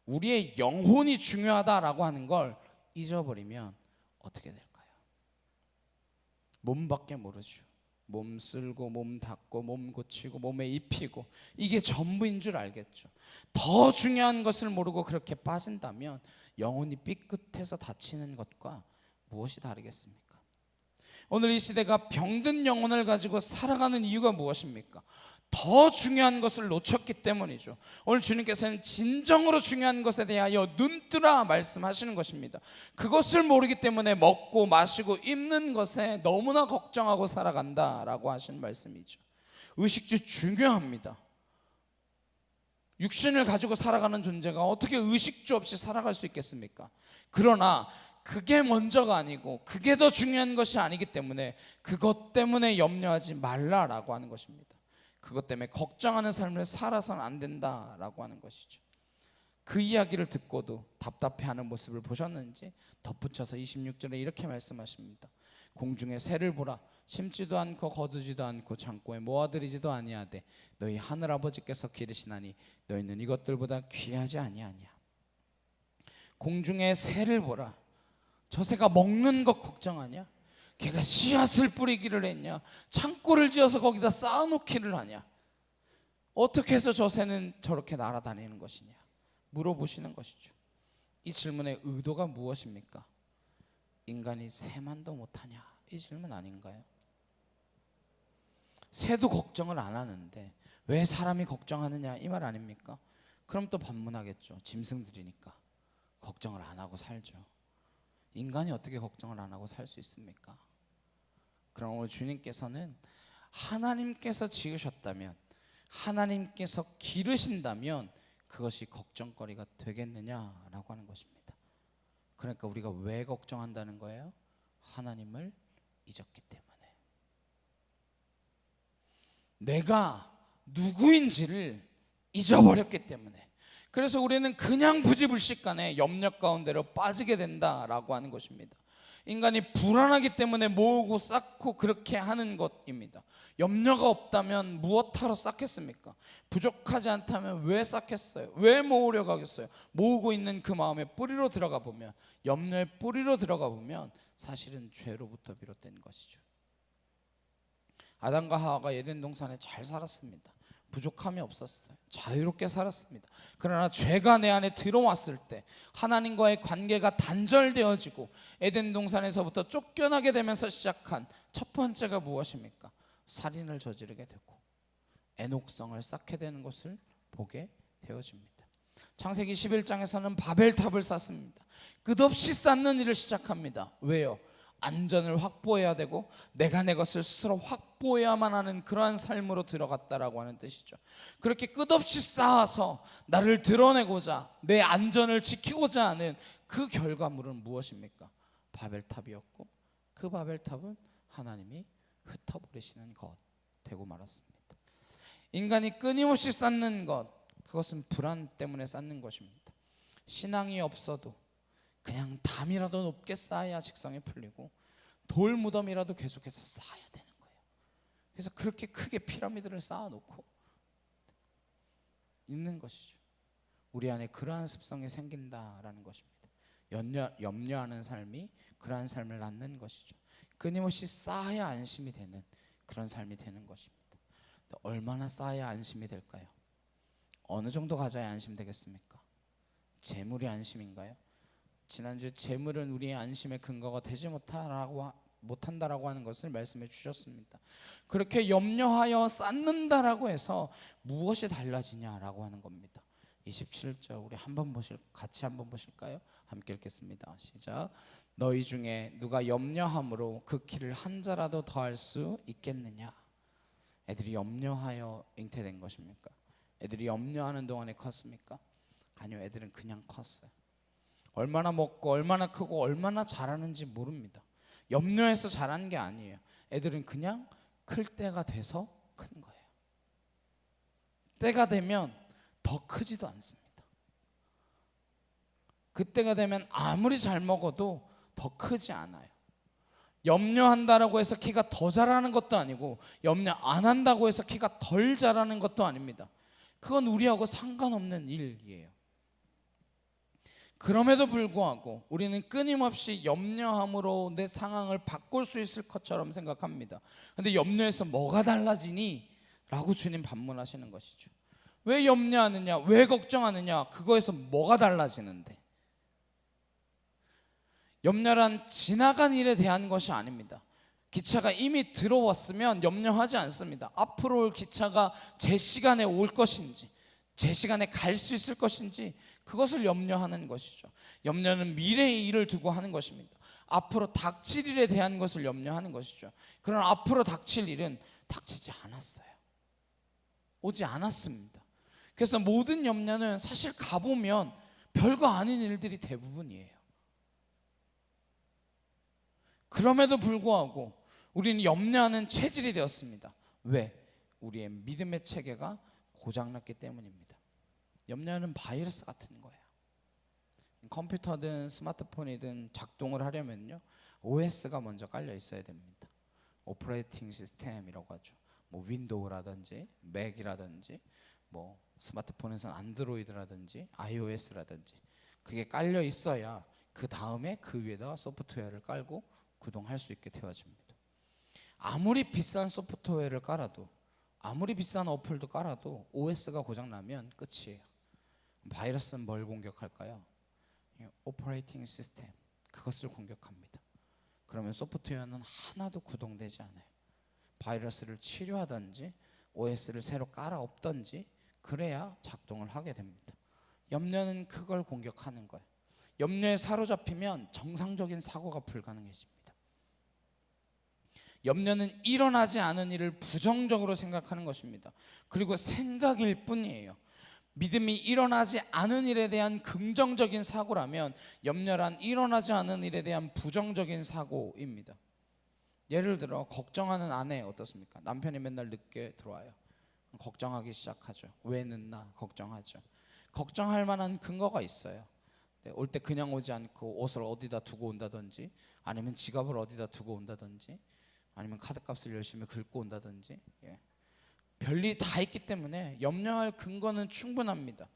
우리의 영혼이 중요하다라고 하는 걸 잊어버리면 어떻게 될까요? 몸밖에 모르죠. 몸 쓸고 몸 닦고 몸 고치고 몸에 입히고, 이게 전부인 줄 알겠죠. 더 중요한 것을 모르고 그렇게 빠진다면 영혼이 삐끗해서 다치는 것과 무엇이 다르겠습니까? 오늘 이 시대가 병든 영혼을 가지고 살아가는 이유가 무엇입니까? 더 중요한 것을 놓쳤기 때문이죠. 오늘 주님께서는 진정으로 중요한 것에 대하여 눈뜨라 말씀하시는 것입니다. 그것을 모르기 때문에 먹고 마시고 입는 것에 너무나 걱정하고 살아간다라고 하시는 말씀이죠. 의식주 중요합니다. 육신을 가지고 살아가는 존재가 어떻게 의식주 없이 살아갈 수 있겠습니까? 그러나 그게 먼저가 아니고 그게 더 중요한 것이 아니기 때문에 그것 때문에 염려하지 말라라고 하는 것입니다. 그것 때문에 걱정하는 삶을 살아서는 안 된다라고 하는 것이죠. 그 이야기를 듣고도 답답해하는 모습을 보셨는지 덧붙여서 26절에 이렇게 말씀하십니다. 공중의 새를 보라. 심지도 않고 거두지도 않고 창고에 모아들이지도 아니하되 너희 하늘아버지께서 기르시나니 너희는 이것들보다 귀하지 아니하냐. 공중의 새를 보라. 저 새가 먹는 것 걱정하냐? 걔가 씨앗을 뿌리기를 했냐? 창고를 지어서 거기다 쌓아놓기를 하냐? 어떻게 해서 저 새는 저렇게 날아다니는 것이냐? 물어보시는 것이죠. 이 질문의 의도가 무엇입니까? 인간이 새만도 못하냐? 이 질문 아닌가요? 새도 걱정을 안 하는데 왜 사람이 걱정하느냐, 이 말 아닙니까? 그럼 또 반문하겠죠. 짐승들이니까. 걱정을 안 하고 살죠. 인간이 어떻게 걱정을 안 하고 살 수 있습니까? 그럼 오늘 주님께서는 하나님께서 지으셨다면, 하나님께서 기르신다면 그것이 걱정거리가 되겠느냐라고 하는 것입니다. 그러니까 우리가 왜 걱정한다는 거예요? 하나님을 잊었기 때문에. 내가 누구인지를 잊어버렸기 때문에. 그래서 우리는 그냥 부지불식간에 염려 가운데로 빠지게 된다라고 하는 것입니다. 인간이 불안하기 때문에 모으고 쌓고 그렇게 하는 것입니다. 염려가 없다면 무엇하러 쌓겠습니까? 부족하지 않다면 왜 쌓겠어요? 왜 모으려고 하겠어요? 모으고 있는 그 마음의 뿌리로 들어가 보면, 염려의 뿌리로 들어가 보면 사실은 죄로부터 비롯된 것이죠. 아담과 하와가 에덴 동산에 잘 살았습니다. 부족함이 없었어요. 자유롭게 살았습니다. 그러나 죄가 내 안에 들어왔을 때 하나님과의 관계가 단절되어지고 에덴 동산에서부터 쫓겨나게 되면서 시작한 첫 번째가 무엇입니까? 살인을 저지르게 되고 애녹성을 쌓게 되는 것을 보게 되어집니다. 창세기 11장에서는 바벨탑을 쌓습니다. 끝없이 쌓는 일을 시작합니다. 왜요? 안전을 확보해야 되고 내가 내 것을 스스로 확보해야만 하는 그러한 삶으로 들어갔다라고 하는 뜻이죠. 그렇게 끝없이 쌓아서 나를 드러내고자, 내 안전을 지키고자 하는 그 결과물은 무엇입니까? 바벨탑이었고, 그 바벨탑은 하나님이 흩어버리시는 것 되고 말았습니다. 인간이 끊임없이 쌓는 것, 그것은 불안 때문에 쌓는 것입니다. 신앙이 없어도 그냥 담이라도 높게 쌓아야 직성이 풀리고 돌 무덤이라도 계속해서 쌓아야 되는 거예요. 그래서 그렇게 크게 피라미드를 쌓아놓고 있는 것이죠. 우리 안에 그러한 습성이 생긴다라는 것입니다. 염려하는 삶이 그러한 삶을 낳는 것이죠. 끊임없이 쌓아야 안심이 되는 그런 삶이 되는 것입니다. 얼마나 쌓아야 안심이 될까요? 어느 정도 가져야 안심되겠습니까? 재물이 안심인가요? 지난주 재물은 우리의 안심의 근거가 되지 못한다라고 하는 것을 말씀해 주셨습니다. 그렇게 염려하여 쌓는다라고 해서 무엇이 달라지냐라고 하는 겁니다. 27절 우리 같이 한번 보실까요? 함께 읽겠습니다. 시작. 너희 중에 누가 염려함으로 그 키를 한 자라도 더할 수 있겠느냐? 애들이 염려하여 잉태된 것입니까? 애들이 염려하는 동안에 컸습니까? 아니요, 애들은 그냥 컸어요. 얼마나 먹고 얼마나 크고 얼마나 자라는지 모릅니다. 염려해서 자라는 게 아니에요. 애들은 그냥 클 때가 돼서 큰 거예요. 때가 되면 더 크지도 않습니다. 그때가 되면 아무리 잘 먹어도 더 크지 않아요. 염려한다라고 해서 키가 더 자라는 것도 아니고 염려 안 한다고 해서 키가 덜 자라는 것도 아닙니다. 그건 우리하고 상관없는 일이에요. 그럼에도 불구하고 우리는 끊임없이 염려함으로 내 상황을 바꿀 수 있을 것처럼 생각합니다. 그런데 염려해서 뭐가 달라지니? 라고 주님 반문하시는 것이죠. 왜 염려하느냐? 왜 걱정하느냐? 그거에서 뭐가 달라지는데? 염려란 지나간 일에 대한 것이 아닙니다. 기차가 이미 들어왔으면 염려하지 않습니다. 앞으로 올 기차가 제 시간에 올 것인지, 제 시간에 갈 수 있을 것인지, 그것을 염려하는 것이죠. 염려는 미래의 일을 두고 하는 것입니다. 앞으로 닥칠 일에 대한 것을 염려하는 것이죠. 그러나 앞으로 닥칠 일은 닥치지 않았어요. 오지 않았습니다. 그래서 모든 염려는 사실 가보면 별거 아닌 일들이 대부분이에요. 그럼에도 불구하고 우리는 염려하는 체질이 되었습니다. 왜? 우리의 믿음의 체계가 고장났기 때문입니다. 염려는 바이러스 같은 거예요. 컴퓨터든 스마트폰이든 작동을 하려면요, OS가 먼저 깔려 있어야 됩니다. 오퍼레이팅 시스템이라고 하죠. 뭐 윈도우라든지 맥이라든지 뭐 스마트폰에서는 안드로이드라든지 iOS라든지 그게 깔려 있어야 그 다음에 그 위에다 소프트웨어를 깔고 구동할 수 있게 되어집니다. 아무리 비싼 소프트웨어를 깔아도, 아무리 비싼 어플도 깔아도 OS가 고장나면 끝이에요. 바이러스는 뭘 공격할까요? 오퍼레이팅 시스템, 그것을 공격합니다. 그러면 소프트웨어는 하나도 구동되지 않아요. 바이러스를 치료하든지 OS를 새로 깔아 엎든지 그래야 작동을 하게 됩니다. 염려는 그걸 공격하는 거예요. 염려에 사로잡히면 정상적인 사고가 불가능해집니다. 염려는 일어나지 않은 일을 부정적으로 생각하는 것입니다. 그리고 생각일 뿐이에요. 믿음이 일어나지 않은 일에 대한 긍정적인 사고라면 염려란 일어나지 않은 일에 대한 부정적인 사고입니다. 예를 들어 걱정하는 아내 어떻습니까? 남편이 맨날 늦게 들어와요. 걱정하기 시작하죠. 왜 늦나 걱정하죠. 걱정할 만한 근거가 있어요. 올 때 그냥 오지 않고 옷을 어디다 두고 온다든지, 아니면 지갑을 어디다 두고 온다든지, 아니면 카드값을 열심히 긁고 온다든지, 별일이 다 있기 때문에 염려할 근거는 충분합니다.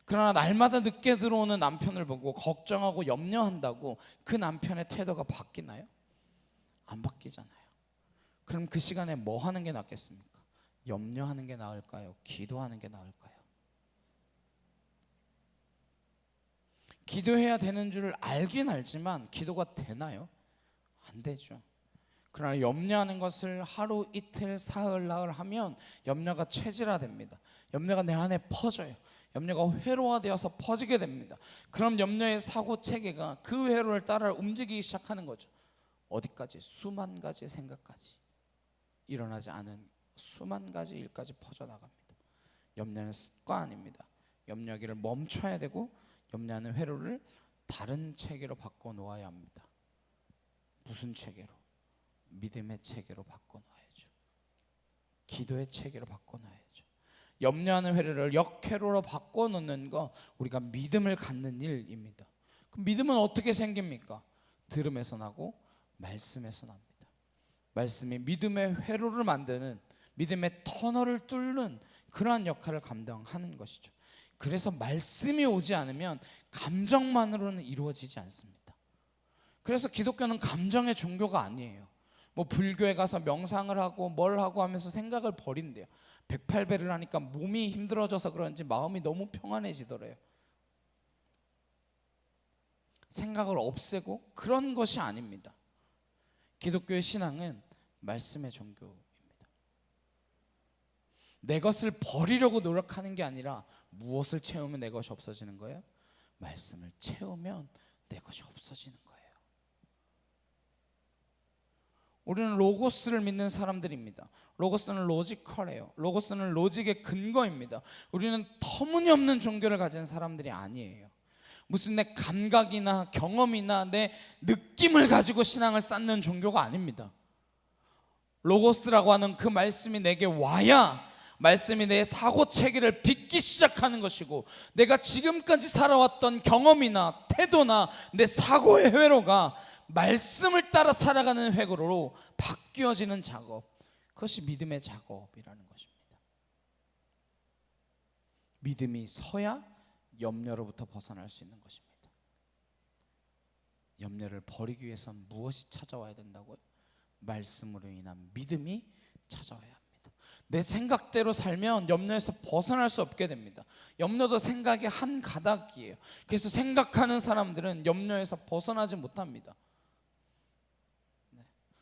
그러나 날마다 늦게 들어오는 남편을 보고 걱정하고 염려한다고 그 남편의 태도가 바뀌나요? 안 바뀌잖아요. 그럼 그 시간에 뭐 하는 게 낫겠습니까? 염려하는 게 나을까요? 기도하는 게 나을까요? 기도해야 되는 줄 알긴 알지만 기도가 되나요? 안 되죠. 그러나 염려하는 것을 하루 이틀 사흘 나흘 하면 염려가 체질화됩니다. 염려가 내 안에 퍼져요. 염려가 회로화되어서 퍼지게 됩니다. 그럼 염려의 사고 체계가 그 회로를 따라 움직이기 시작하는 거죠. 어디까지? 수만 가지 생각까지, 일어나지 않은 수만 가지 일까지 퍼져나갑니다. 염려는 습관입니다. 염려하기를 멈춰야 되고, 염려하는 회로를 다른 체계로 바꿔 놓아야 합니다. 무슨 체계로? 믿음의 체계로 바꿔 놓아야죠. 기도의 체계로 바꿔 놓아야죠. 염려하는 회로를 역회로로 바꿔 놓는 거, 우리가 믿음을 갖는 일입니다. 그럼 믿음은 어떻게 생깁니까? 들음에서 나고 말씀에서 납니다. 말씀이 믿음의 회로를 만드는, 믿음의 터널을 뚫는 그러한 역할을 감당하는 것이죠. 그래서 말씀이 오지 않으면 감정만으로는 이루어지지 않습니다. 그래서 기독교는 감정의 종교가 아니에요. 뭐 불교에 가서 명상을 하고 뭘 하고 하면서 생각을 버린대요. 108배를 하니까 몸이 힘들어져서 그런지 마음이 너무 평안해지더래요. 생각을 없애고 그런 것이 아닙니다. 기독교의 신앙은 말씀의 종교입니다. 내 것을 버리려고 노력하는 게 아니라, 무엇을 채우면 내 것이 없어지는 거예요? 말씀을 채우면 내 것이 없어지는 거예요. 우리는 로고스를 믿는 사람들입니다. 로고스는 로지컬해요. 로고스는 로직의 근거입니다. 우리는 터무니없는 종교를 가진 사람들이 아니에요. 무슨 내 감각이나 경험이나 내 느낌을 가지고 신앙을 쌓는 종교가 아닙니다. 로고스라고 하는 그 말씀이 내게 와야 말씀이 내 사고 체계를 빚기 시작하는 것이고, 내가 지금까지 살아왔던 경험이나 태도나 내 사고의 회로가 말씀을 따라 살아가는 회로로 바뀌어지는 작업, 그것이 믿음의 작업이라는 것입니다. 믿음이 서야 염려로부터 벗어날 수 있는 것입니다. 염려를 버리기 위해서는 무엇이 찾아와야 된다고요? 말씀으로 인한 믿음이 찾아와야 합니다. 내 생각대로 살면 염려에서 벗어날 수 없게 됩니다. 염려도 생각의 한 가닥이에요. 그래서 생각하는 사람들은 염려에서 벗어나지 못합니다.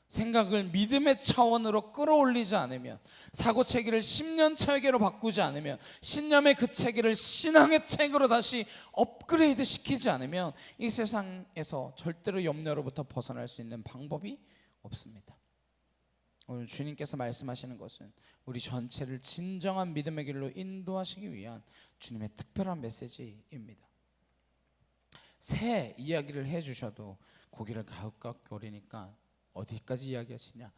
생각을 믿음의 차원으로 끌어올리지 않으면, 사고 체계를 10년 체계로 바꾸지 않으면, 신념의 그 체계를 신앙의 체계로 다시 업그레이드 시키지 않으면 이 세상에서 절대로 염려로부터 벗어날 수 있는 방법이 없습니다. 오늘 주님께서 말씀하시는 것은 우리 전체를 진정한 믿음의 길로 인도하시기 위한 주님의 특별한 메시지입니다. 새 이야기를 해주셔도 고개를 가까우리니까 어디까지 이야기하시냐?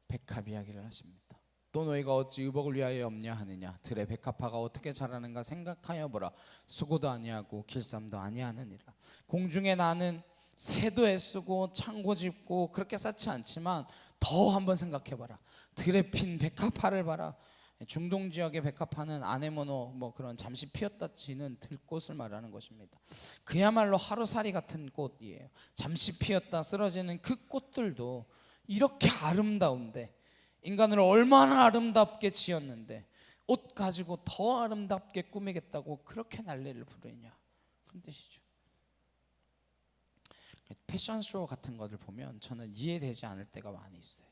백합 이야기를 하십니다. 또 너희가 어찌 의복을 위하여 염려하느냐? 들의 백합화가 어떻게 자라는가 생각하여 보라. 수고도 아니하고 길쌈도 아니하느니라. 공중에 나는 새도 애쓰고 창고 짚고 그렇게 쌓지 않지만 더 한번 생각해봐라. 들에 핀 백합화를 봐라. 중동 지역의 백합화는 아네모노 뭐 그런 잠시 피었다 지는 들꽃을 말하는 것입니다. 그야말로 하루살이 같은 꽃이에요. 잠시 피었다 쓰러지는 그 꽃들도 이렇게 아름다운데, 인간을 얼마나 아름답게 지었는데 옷 가지고 더 아름답게 꾸미겠다고 그렇게 난리를 부르냐, 그런 뜻이죠. 패션쇼 같은 것들 보면 저는 이해되지 않을 때가 많이 있어요.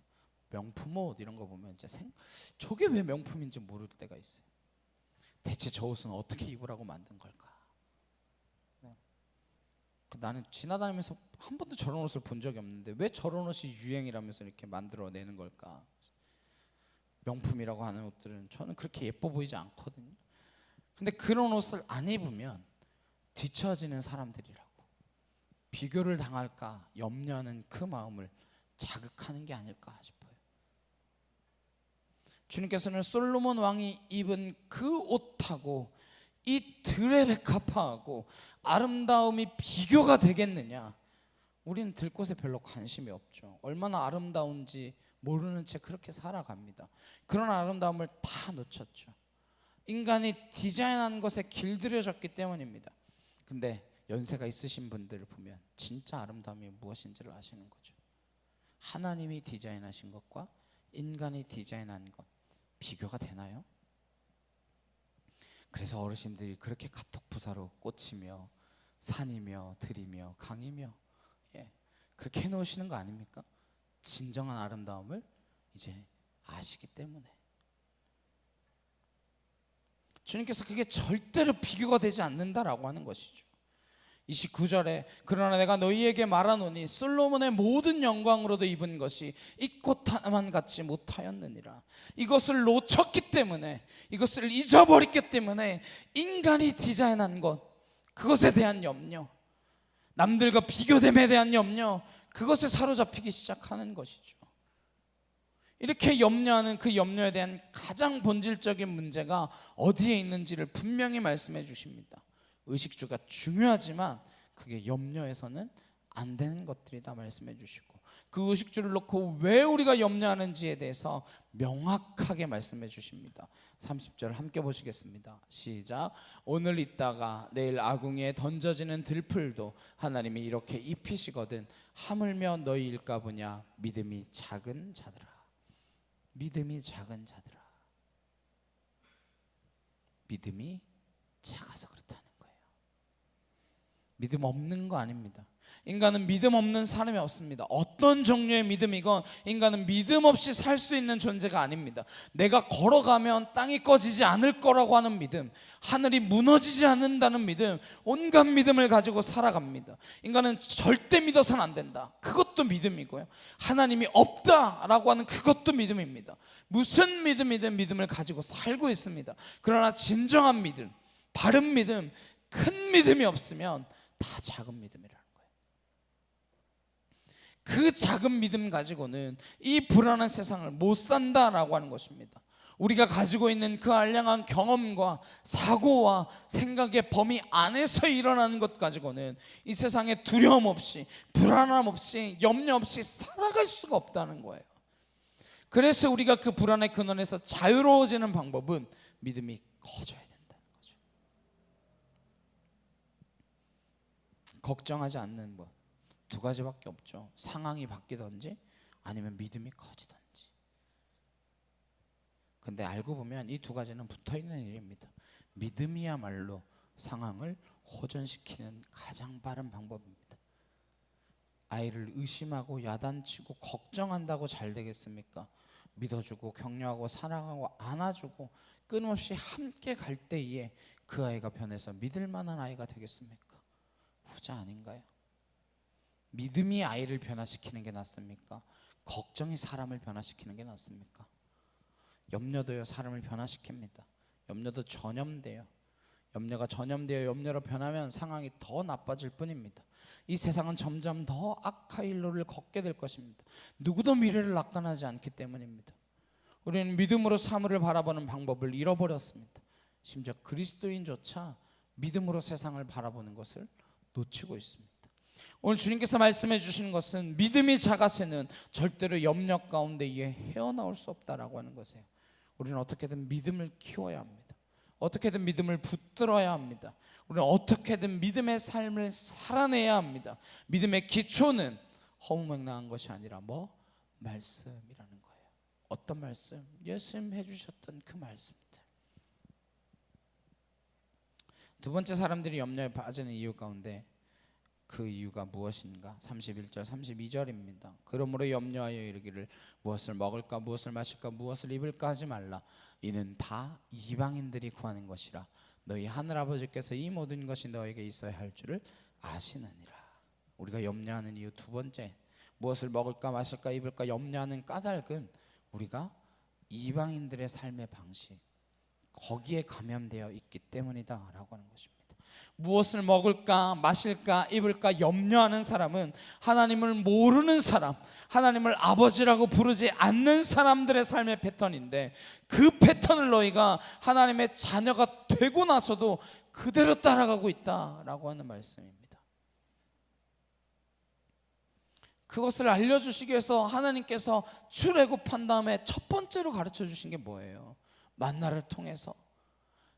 명품 옷 이런 거 보면 진짜 저게 왜 명품인지 모를 때가 있어요. 대체 저 옷은 어떻게 입으라고 만든 걸까? 나는 지나다니면서 한 번도 저런 옷을 본 적이 없는데 왜 저런 옷이 유행이라면서 이렇게 만들어내는 걸까? 명품이라고 하는 옷들은 저는 그렇게 예뻐 보이지 않거든요. 근데 그런 옷을 안 입으면 뒤처지는 사람들이라고, 비교를 당할까 염려하는 그 마음을 자극하는 게 아닐까 싶어요. 주님께서는 솔로몬 왕이 입은 그 옷하고 이 들의 백합화하고 아름다움이 비교가 되겠느냐? 우리는 들꽃에 별로 관심이 없죠. 얼마나 아름다운지 모르는 채 그렇게 살아갑니다. 그런 아름다움을 다 놓쳤죠. 인간이 디자인한 것에 길들여졌기 때문입니다. 근데 연세가 있으신 분들을 보면 진짜 아름다움이 무엇인지를 아시는 거죠. 하나님이 디자인하신 것과 인간이 디자인한 것 비교가 되나요? 그래서 어르신들이 그렇게 가톡부사로 꽂히며 산이며 들이며 강이며 그렇게 해놓으시는 거 아닙니까? 진정한 아름다움을 이제 아시기 때문에. 주님께서 그게 절대로 비교가 되지 않는다라고 하는 것이죠. 29절에 그러나 내가 너희에게 말하노니 솔로몬의 모든 영광으로도 입은 것이 이 꽃 하나만 같지 못하였느니라. 이것을 놓쳤기 때문에, 이것을 잊어버렸기 때문에 인간이 디자인한 것, 그것에 대한 염려, 남들과 비교됨에 대한 염려, 그것에 사로잡히기 시작하는 것이죠. 이렇게 염려하는 그 염려에 대한 가장 본질적인 문제가 어디에 있는지를 분명히 말씀해 주십니다. 의식주가 중요하지만 그게 염려해서는 안 되는 것들이다 말씀해 주시고, 그 의식주를 놓고 왜 우리가 염려하는지에 대해서 명확하게 말씀해 주십니다. 30절 함께 보시겠습니다. 시작. 오늘 있다가 내일 아궁이에 던져지는 들풀도 하나님이 이렇게 입히시거든 하물며 너희일까 보냐. 믿음이 작은 자들아. 믿음이 작은 자들아. 믿음이 작아서 그렇다는 거예요. 믿음 없는 거 아닙니다. 인간은 믿음 없는 사람이 없습니다. 어떤 종류의 믿음이건 인간은 믿음 없이 살 수 있는 존재가 아닙니다. 내가 걸어가면 땅이 꺼지지 않을 거라고 하는 믿음, 하늘이 무너지지 않는다는 믿음, 온갖 믿음을 가지고 살아갑니다. 인간은 절대 믿어서는 안 된다, 그것도 믿음이고요. 하나님이 없다라고 하는 그것도 믿음입니다. 무슨 믿음이든 믿음을 가지고 살고 있습니다. 그러나 진정한 믿음, 바른 믿음, 큰 믿음이 없으면 다 작은 믿음이라는 거예요. 그 작은 믿음 가지고는 이 불안한 세상을 못 산다라고 하는 것입니다. 우리가 가지고 있는 그 알량한 경험과 사고와 생각의 범위 안에서 일어나는 것 가지고는 이 세상에 두려움 없이, 불안함 없이, 염려 없이 살아갈 수가 없다는 거예요. 그래서 우리가 그 불안의 근원에서 자유로워지는 방법은 믿음이 커져야 된다는 거죠. 걱정하지 않는 것 두 가지밖에 없죠. 상황이 바뀌든지 아니면 믿음이 커지든지. 근데 알고 보면 이 두 가지는 붙어있는 일입니다. 믿음이야말로 상황을 호전시키는 가장 빠른 방법입니다. 아이를 의심하고 야단치고 걱정한다고 잘 되겠습니까? 믿어주고 격려하고 사랑하고 안아주고 끊임없이 함께 갈 때에 그 아이가 변해서 믿을 만한 아이가 되겠습니까? 후자 아닌가요? 믿음이 아이를 변화시키는 게 낫습니까? 걱정이 사람을 변화시키는 게 낫습니까? 염려도요 사람을 변화시킵니다. 염려도 전염돼요. 염려가 전염되어 염려로 변하면 상황이 더 나빠질 뿐입니다. 이 세상은 점점 더 악한 일로를 걷게 될 것입니다. 누구도 미래를 낙관하지 않기 때문입니다. 우리는 믿음으로 사물을 바라보는 방법을 잃어버렸습니다. 심지어 그리스도인조차 믿음으로 세상을 바라보는 것을 놓치고 있습니다. 오늘 주님께서 말씀해 주시는 것은 믿음이 작아서는 절대로 염려 가운데에 헤어나올 수 없다라고 하는 것이에요. 우리는 어떻게든 믿음을 키워야 합니다. 어떻게든 믿음을 붙들어야 합니다. 우리는 어떻게든 믿음의 삶을 살아내야 합니다. 믿음의 기초는 허무맹랑한 것이 아니라 말씀이라는 거예요. 어떤 말씀? 예수님 해주셨던 그 말씀들. 두 번째 사람들이 염려에 빠지는 이유 가운데 그 이유가 무엇인가? 31절 32절입니다. 그러므로 염려하여 이르기를 무엇을 먹을까 무엇을 마실까 무엇을 입을까 하지 말라. 이는 다 이방인들이 구하는 것이라. 너희 하늘아버지께서 이 모든 것이 너에게 있어야 할 줄을 아시느니라. 우리가 염려하는 이유 두 번째, 무엇을 먹을까 마실까 입을까 염려하는 까닭은 우리가 이방인들의 삶의 방식, 거기에 감염되어 있기 때문이다라고 하는 것입니다. 무엇을 먹을까 마실까 입을까 염려하는 사람은 하나님을 모르는 사람, 하나님을 아버지라고 부르지 않는 사람들의 삶의 패턴인데, 그 패턴을 너희가 하나님의 자녀가 되고 나서도 그대로 따라가고 있다라고 하는 말씀입니다. 그것을 알려주시기 위해서 하나님께서 출애굽한 다음에 첫 번째로 가르쳐 주신 게 뭐예요? 만나를 통해서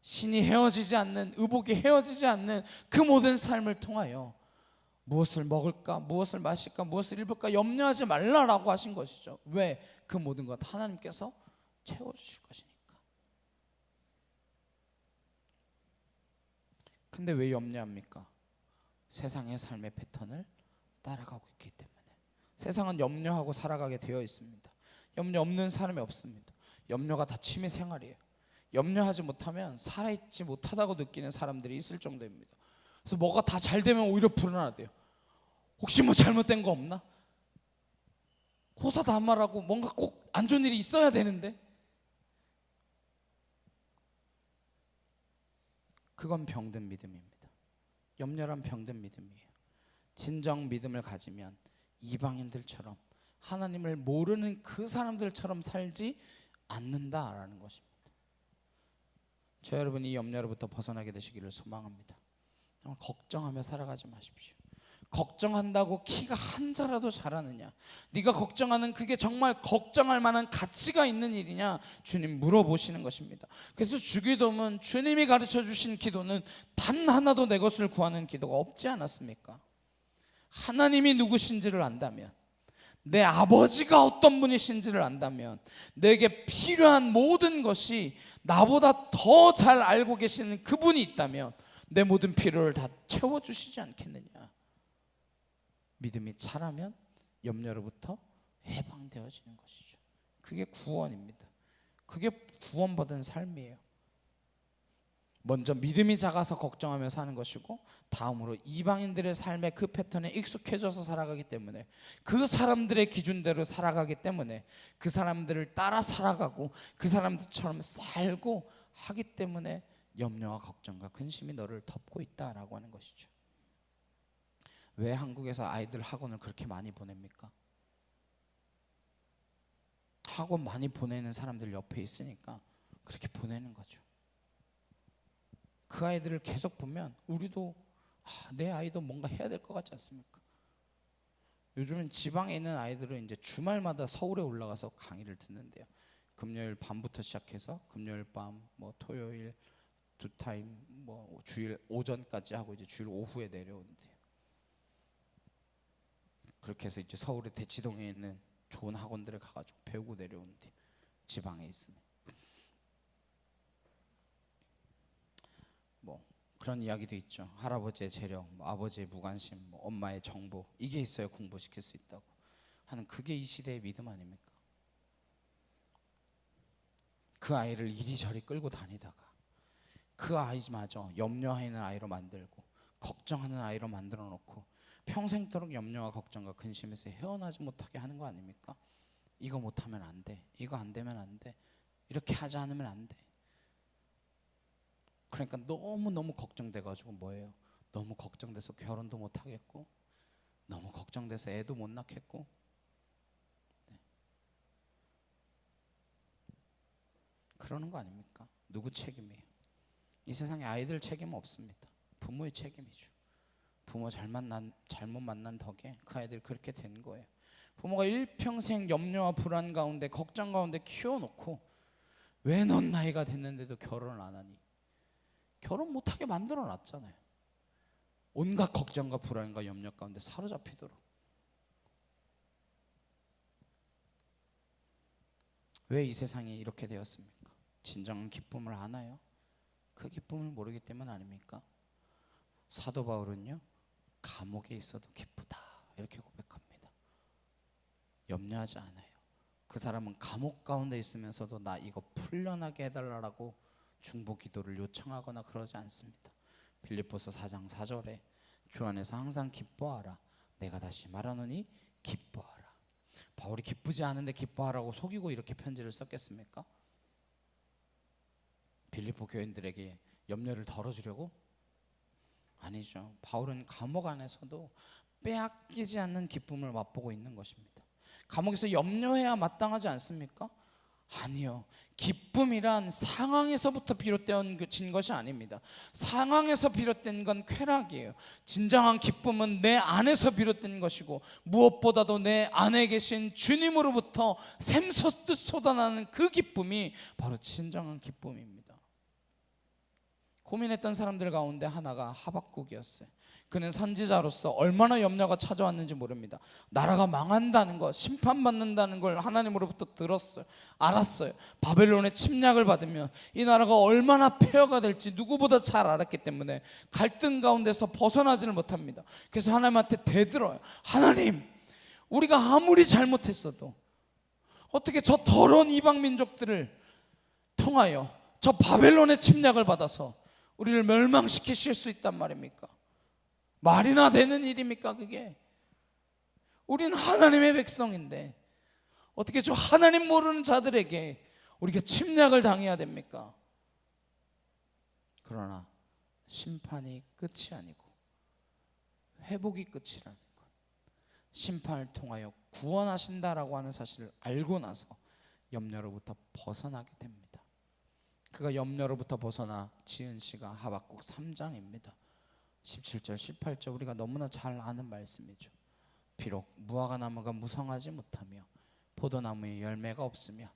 신이 헤어지지 않는, 의복이 헤어지지 않는 그 모든 삶을 통하여 무엇을 먹을까 무엇을 마실까 무엇을 입을까 염려하지 말라라고 하신 것이죠. 왜? 그 모든 것 하나님께서 채워주실 것이니까. 근데 왜 염려합니까? 세상의 삶의 패턴을 따라가고 있기 때문에. 세상은 염려하고 살아가게 되어 있습니다. 염려 없는 사람이 없습니다. 염려가 다 취미 생활이에요. 염려하지 못하면 살아있지 못하다고 느끼는 사람들이 있을 정도입니다. 그래서 뭐가 다 잘 되면 오히려 불안하대요. 혹시 뭐 잘못된 거 없나? 호사다말하고 뭔가 꼭 안 좋은 일이 있어야 되는데, 그건 병든 믿음입니다. 염려란 병든 믿음이에요. 진정 믿음을 가지면 이방인들처럼 하나님을 모르는 그 사람들처럼 살지 않는다라는 것입니다. 저 여러분이 이 염려로부터 벗어나게 되시기를 소망합니다. 걱정하며 살아가지 마십시오. 걱정한다고 키가 한 자라도 자라느냐, 네가 걱정하는 그게 정말 걱정할 만한 가치가 있는 일이냐, 주님 물어보시는 것입니다. 그래서 주기도문, 주님이 가르쳐 주신 기도는 단 하나도 내 것을 구하는 기도가 없지 않았습니까? 하나님이 누구신지를 안다면, 내 아버지가 어떤 분이신지를 안다면, 내게 필요한 모든 것이 나보다 더 잘 알고 계시는 그분이 있다면 내 모든 필요를 다 채워주시지 않겠느냐. 믿음이 차라면 염려로부터 해방되어지는 것이죠. 그게 구원입니다. 그게 구원받은 삶이에요. 먼저 믿음이 작아서 걱정하며 사는 것이고, 다음으로 이방인들의 삶의 그 패턴에 익숙해져서 살아가기 때문에, 그 사람들의 기준대로 살아가기 때문에, 그 사람들을 따라 살아가고 그 사람들처럼 살고 하기 때문에 염려와 걱정과 근심이 너를 덮고 있다라고 하는 것이죠. 왜 한국에서 아이들 학원을 그렇게 많이 보냅니까? 학원 많이 보내는 사람들 옆에 있으니까 그렇게 보내는 거죠. 그 아이들을 계속 보면 우리도 내 아이도 뭔가 해야 될 것 같지 않습니까? 요즘은 지방에 있는 아이들은 이제 주말마다 서울에 올라가서 강의를 듣는데요. 금요일 밤부터 시작해서 금요일 밤, 뭐 토요일 두 타임, 뭐 주일 오전까지 하고 이제 주일 오후에 내려오는데요. 그렇게 해서 이제 서울의 대치동에 있는 좋은 학원들에 가가지고 배우고 내려오는데, 지방에 있으면 뭐 그런 이야기도 있죠. 할아버지의 재력, 뭐 아버지의 무관심, 뭐 엄마의 정보, 이게 있어야 공부시킬 수 있다고 하는, 그게 이 시대의 믿음 아닙니까? 그 아이를 이리저리 끌고 다니다가 그 아이마저 염려하는 아이로 만들고 걱정하는 아이로 만들어 놓고 평생도록 염려와 걱정과 근심에서 헤어나지 못하게 하는 거 아닙니까? 이거 못하면 안 돼, 이거 안 되면 안 돼, 이렇게 하지 않으면 안 돼. 그러니까 너무 걱정돼가지고 뭐예요? 너무 걱정돼서 결혼도 못 하겠고, 너무 걱정돼서 애도 못 낳겠고. 네. 그러는 거 아닙니까? 누구 책임이에요? 이 세상에 아이들 책임은 없습니다. 부모의 책임이죠. 부모 잘못 만난 덕에 그 아이들이 그렇게 된 거예요. 부모가 일평생 염려와 불안 가운데 걱정 가운데 키워놓고, 왜 넌 나이가 됐는데도 결혼을 안 하니? 결혼 못하게 만들어 놨잖아요. 온갖 걱정과 불안과 염려 가운데 사로잡히도록. 왜 이 세상이 이렇게 되었습니까? 진정한 기쁨을 아나요? 그 기쁨을 모르기 때문 아닙니까? 사도 바울은요, 감옥에 있어도 기쁘다 이렇게 고백합니다. 염려하지 않아요. 그 사람은 감옥 가운데 있으면서도 나 이거 풀려나게 해달라고 중보 기도를 요청하거나 그러지 않습니다. 빌립보서 4장 4절에 주 안에서 항상 기뻐하라, 내가 다시 말하노니 기뻐하라. 바울이 기쁘지 않은데 기뻐하라고 속이고 이렇게 편지를 썼겠습니까? 빌립보 교인들에게 염려를 덜어주려고? 아니죠. 바울은 감옥 안에서도 빼앗기지 않는 기쁨을 맛보고 있는 것입니다. 감옥에서 염려해야 마땅하지 않습니까? 아니요. 기쁨이란 상황에서부터 비롯된 것이 아닙니다. 상황에서 비롯된 건 쾌락이에요. 진정한 기쁨은 내 안에서 비롯된 것이고, 무엇보다도 내 안에 계신 주님으로부터 샘솟듯 쏟아나는 그 기쁨이 바로 진정한 기쁨입니다. 고민했던 사람들 가운데 하나가 하박국이었어요. 그는 선지자로서 얼마나 염려가 찾아왔는지 모릅니다. 나라가 망한다는 것, 심판받는다는 걸 하나님으로부터 들었어요. 알았어요. 바벨론의 침략을 받으면 이 나라가 얼마나 폐허가 될지 누구보다 잘 알았기 때문에 갈등 가운데서 벗어나지를 못합니다. 그래서 하나님한테 대들어요. 하나님, 우리가 아무리 잘못했어도 어떻게 저 더러운 이방 민족들을 통하여 저 바벨론의 침략을 받아서 우리를 멸망시키실 수 있단 말입니까? 말이나 되는 일입니까 그게? 우리는 하나님의 백성인데 어떻게 저 하나님 모르는 자들에게 우리가 침략을 당해야 됩니까? 그러나 심판이 끝이 아니고 회복이 끝이라는 것, 심판을 통하여 구원하신다라고 하는 사실을 알고 나서 염려로부터 벗어나게 됩니다. 그가 염려로부터 벗어나 지은 시가 하박국 3장입니다. 17절 18절 우리가 너무나 잘 아는 말씀이죠. 비록 무화과나무가 무성하지 못하며 포도나무에 열매가 없으며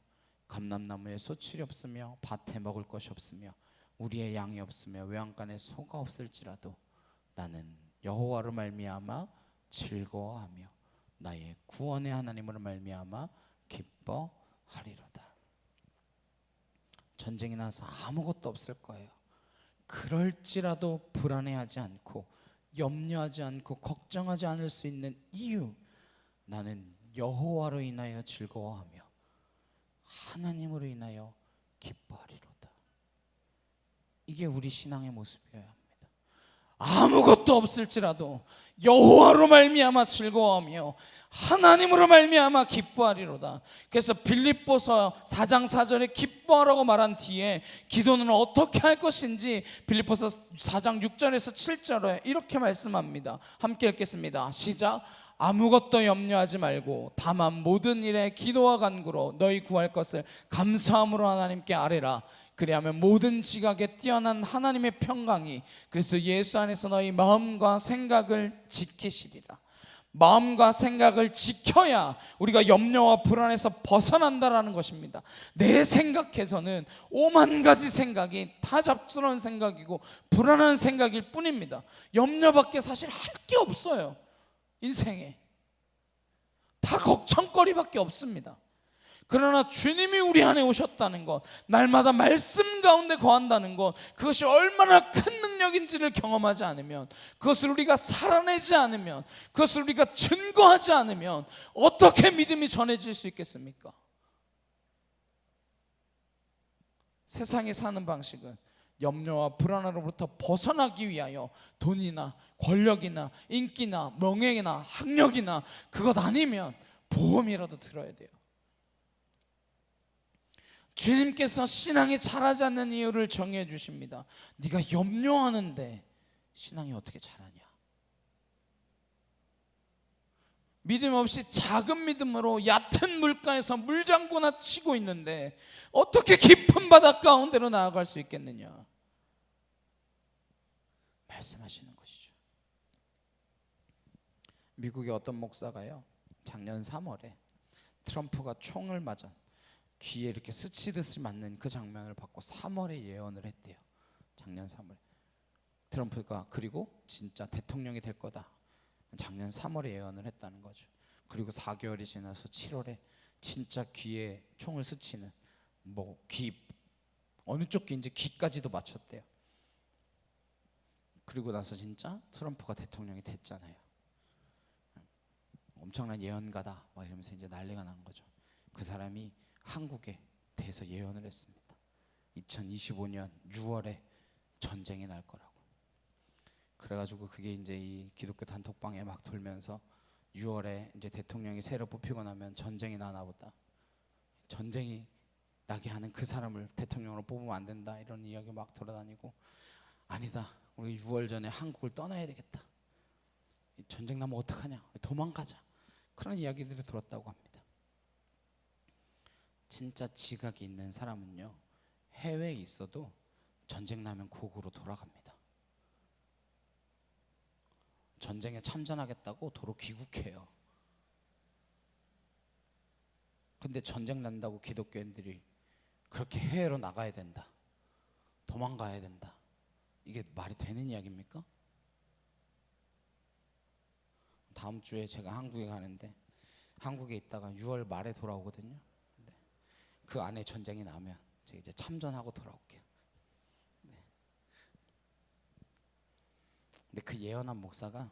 감람나무에 소출이 없으며 밭에 먹을 것이 없으며 우리의 양이 없으며 외양간에 소가 없을지라도 나는 여호와로 말미암아 즐거워하며 나의 구원의 하나님으로 말미암아 기뻐하리로다. 전쟁이 나서 아무것도 없을 거예요. 그럴지라도 불안해하지 않고 염려하지 않고 걱정하지 않을 수 있는 이유, 나는 여호와로 인하여 즐거워하며 하나님으로 인하여 기뻐하리로다. 이게 우리 신앙의 모습이어야 합니다. 아무것도 없을지라도 여호와로 말미암아 즐거워하며 하나님으로 말미암아 기뻐하리로다. 그래서 빌립보서 4장 4절에 기뻐하라고 말한 뒤에 기도는 어떻게 할 것인지 빌립보서 4장 6절에서 7절에 이렇게 말씀합니다. 함께 읽겠습니다. 시작. 아무것도 염려하지 말고 다만 모든 일에 기도와 간구로 너희 구할 것을 감사함으로 하나님께 아뢰라. 그리하면 모든 지각에 뛰어난 하나님의 평강이 그리스도 예수 안에서 너희 마음과 생각을 지키시리라. 마음과 생각을 지켜야 우리가 염려와 불안에서 벗어난다라는 것입니다. 내 생각에서는 오만 가지 생각이 다 잡스러운 생각이고 불안한 생각일 뿐입니다. 염려밖에 사실 할 게 없어요. 인생에 다 걱정거리밖에 없습니다. 그러나 주님이 우리 안에 오셨다는 것, 날마다 말씀 가운데 거한다는 것, 그것이 얼마나 큰 능력인지를 경험하지 않으면, 그것을 우리가 살아내지 않으면, 그것을 우리가 증거하지 않으면 어떻게 믿음이 전해질 수 있겠습니까? 세상이 사는 방식은 염려와 불안으로부터 벗어나기 위하여 돈이나 권력이나 인기나 명예나 학력이나 그것 아니면 보험이라도 들어야 돼요. 주님께서 신앙이 자라지 않는 이유를 정해 주십니다. 네가 염려하는데 신앙이 어떻게 자라냐? 믿음 없이 작은 믿음으로 얕은 물가에서 물장구나 치고 있는데 어떻게 깊은 바다 가운데로 나아갈 수 있겠느냐? 말씀하시는 것이죠. 미국의 어떤 목사가요, 작년 3월에 트럼프가 총을 맞아 귀에 이렇게 스치듯이 맞는 그 장면을 받고 3월에 예언을 했대요. 작년 3월에 트럼프가 그리고 진짜 대통령이 될 거다. 작년 3월에 예언을 했다는 거죠. 그리고 4개월이 지나서 7월에 진짜 귀에 총을 스치는 귀 어느 쪽 귀인지 귀까지도 맞췄대요. 그리고 나서 진짜 트럼프가 대통령이 됐잖아요. 엄청난 예언가다 막 이러면서 이제 난리가 난 거죠. 그 사람이 한국에 대해서 예언을 했습니다. 2025년 6월에 전쟁이 날 거라고. 그래가지고 그게 이제 이 기독교 단톡방에 막 돌면서 6월에 이제 대통령이 새로 뽑히고 나면 전쟁이 나나 보다. 전쟁이 나게 하는 그 사람을 대통령으로 뽑으면 안 된다, 이런 이야기 막 돌아다니고, 아니다, 우리 6월 전에 한국을 떠나야 되겠다, 전쟁 나면 어떡하냐, 도망가자, 그런 이야기들이 들었다고 합니다. 진짜 지각이 있는 사람은요, 해외에 있어도 전쟁 나면 고국으로 돌아갑니다. 전쟁에 참전하겠다고 도로 귀국해요. 근데 전쟁 난다고 기독교인들이 그렇게 해외로 나가야 된다, 도망가야 된다, 이게 말이 되는 이야기입니까? 다음 주에 제가 한국에 가는데, 한국에 있다가 6월 말에 돌아오거든요. 근데 그 안에 전쟁이 나면 제가 이제 참전하고 돌아올게요. 근데 그 예언한 목사가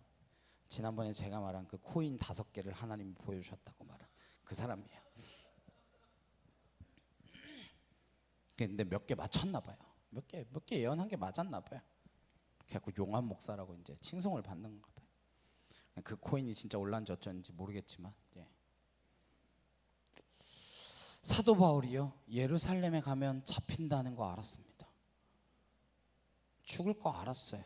지난번에 제가 말한 그 코인 5개를 하나님이 보여주셨다고 말한 그 사람이에요. 근데 몇 개 맞췄나 봐요. 몇 개 예언한 게 맞았나 봐요. 그래갖고 용한 목사라고 이제 칭송을 받는 건가 봐요. 그 코인이 진짜 올랐는지 어쩐지 모르겠지만, 사도 바울이요, 예루살렘에 가면 잡힌다는 거 알았습니다. 죽을 거 알았어요.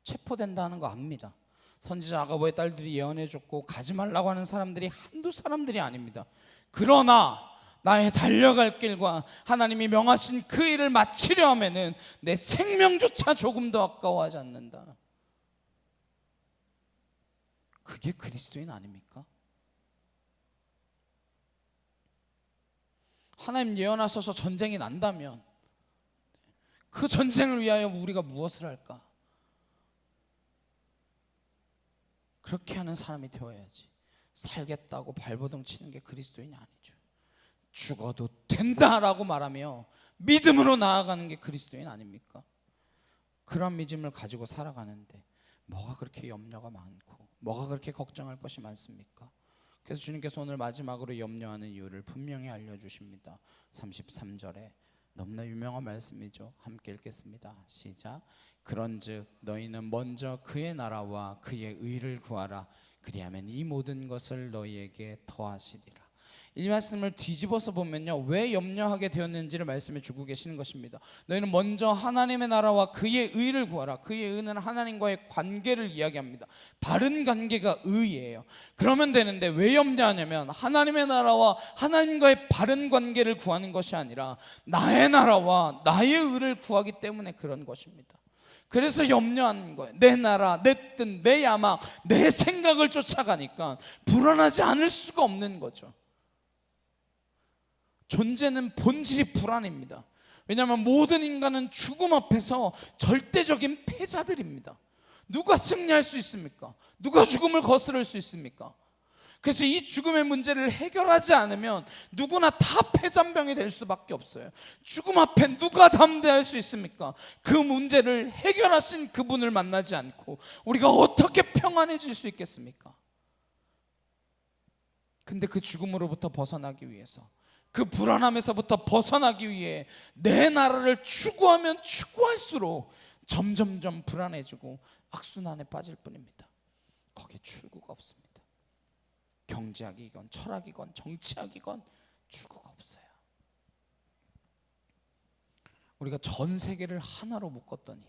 체포된다는 거 압니다. 선지자 아가보의 딸들이 예언해줬고 가지 말라고 하는 사람들이 한두 사람들이 아닙니다. 그러나 나의 달려갈 길과 하나님이 명하신 그 일을 마치려 하면은 내 생명조차 조금 더 아까워하지 않는다. 그게 그리스도인 아닙니까? 하나님 예언하셔서 전쟁이 난다면 그 전쟁을 위하여 우리가 무엇을 할까? 그렇게 하는 사람이 되어야지. 살겠다고 발버둥 치는 게 그리스도인이 아니죠. 죽어도 된다라고 말하며 믿음으로 나아가는 게 그리스도인 아닙니까? 그런 믿음을 가지고 살아가는데 뭐가 그렇게 염려가 많고 뭐가 그렇게 걱정할 것이 많습니까? 그래서 주님께서 오늘 마지막으로 염려하는 이유를 분명히 알려주십니다. 33절에 너무나 유명한 말씀이죠. 함께 읽겠습니다. 시작. 그런즉 너희는 먼저 그의 나라와 그의 의를 구하라. 그리하면 이 모든 것을 너희에게 더하시리라. 이 말씀을 뒤집어서 보면요, 왜 염려하게 되었는지를 말씀해 주고 계시는 것입니다. 너희는 먼저 하나님의 나라와 그의 의를 구하라. 그의 의는 하나님과의 관계를 이야기합니다. 바른 관계가 의예요. 그러면 되는데 왜 염려하냐면 하나님의 나라와 하나님과의 바른 관계를 구하는 것이 아니라 나의 나라와 나의 의를 구하기 때문에 그런 것입니다. 그래서 염려하는 거예요. 내 나라, 내 뜻, 내 야망, 내 생각을 쫓아가니까 불안하지 않을 수가 없는 거죠. 존재는 본질이 불안입니다. 왜냐하면 모든 인간은 죽음 앞에서 절대적인 패자들입니다. 누가 승리할 수 있습니까? 누가 죽음을 거스를 수 있습니까? 그래서 이 죽음의 문제를 해결하지 않으면 누구나 다 패잔병이 될 수밖에 없어요. 죽음 앞에 누가 담대할 수 있습니까? 그 문제를 해결하신 그분을 만나지 않고 우리가 어떻게 평안해질 수 있겠습니까? 근데 그 죽음으로부터 벗어나기 위해서, 그 불안함에서부터 벗어나기 위해 내 나라를 추구하면 추구할수록 점점점 불안해지고 악순환에 빠질 뿐입니다. 거기에 출구가 없습니다. 경제학이건 철학이건 정치학이건 출구가 없어요. 우리가 전 세계를 하나로 묶었더니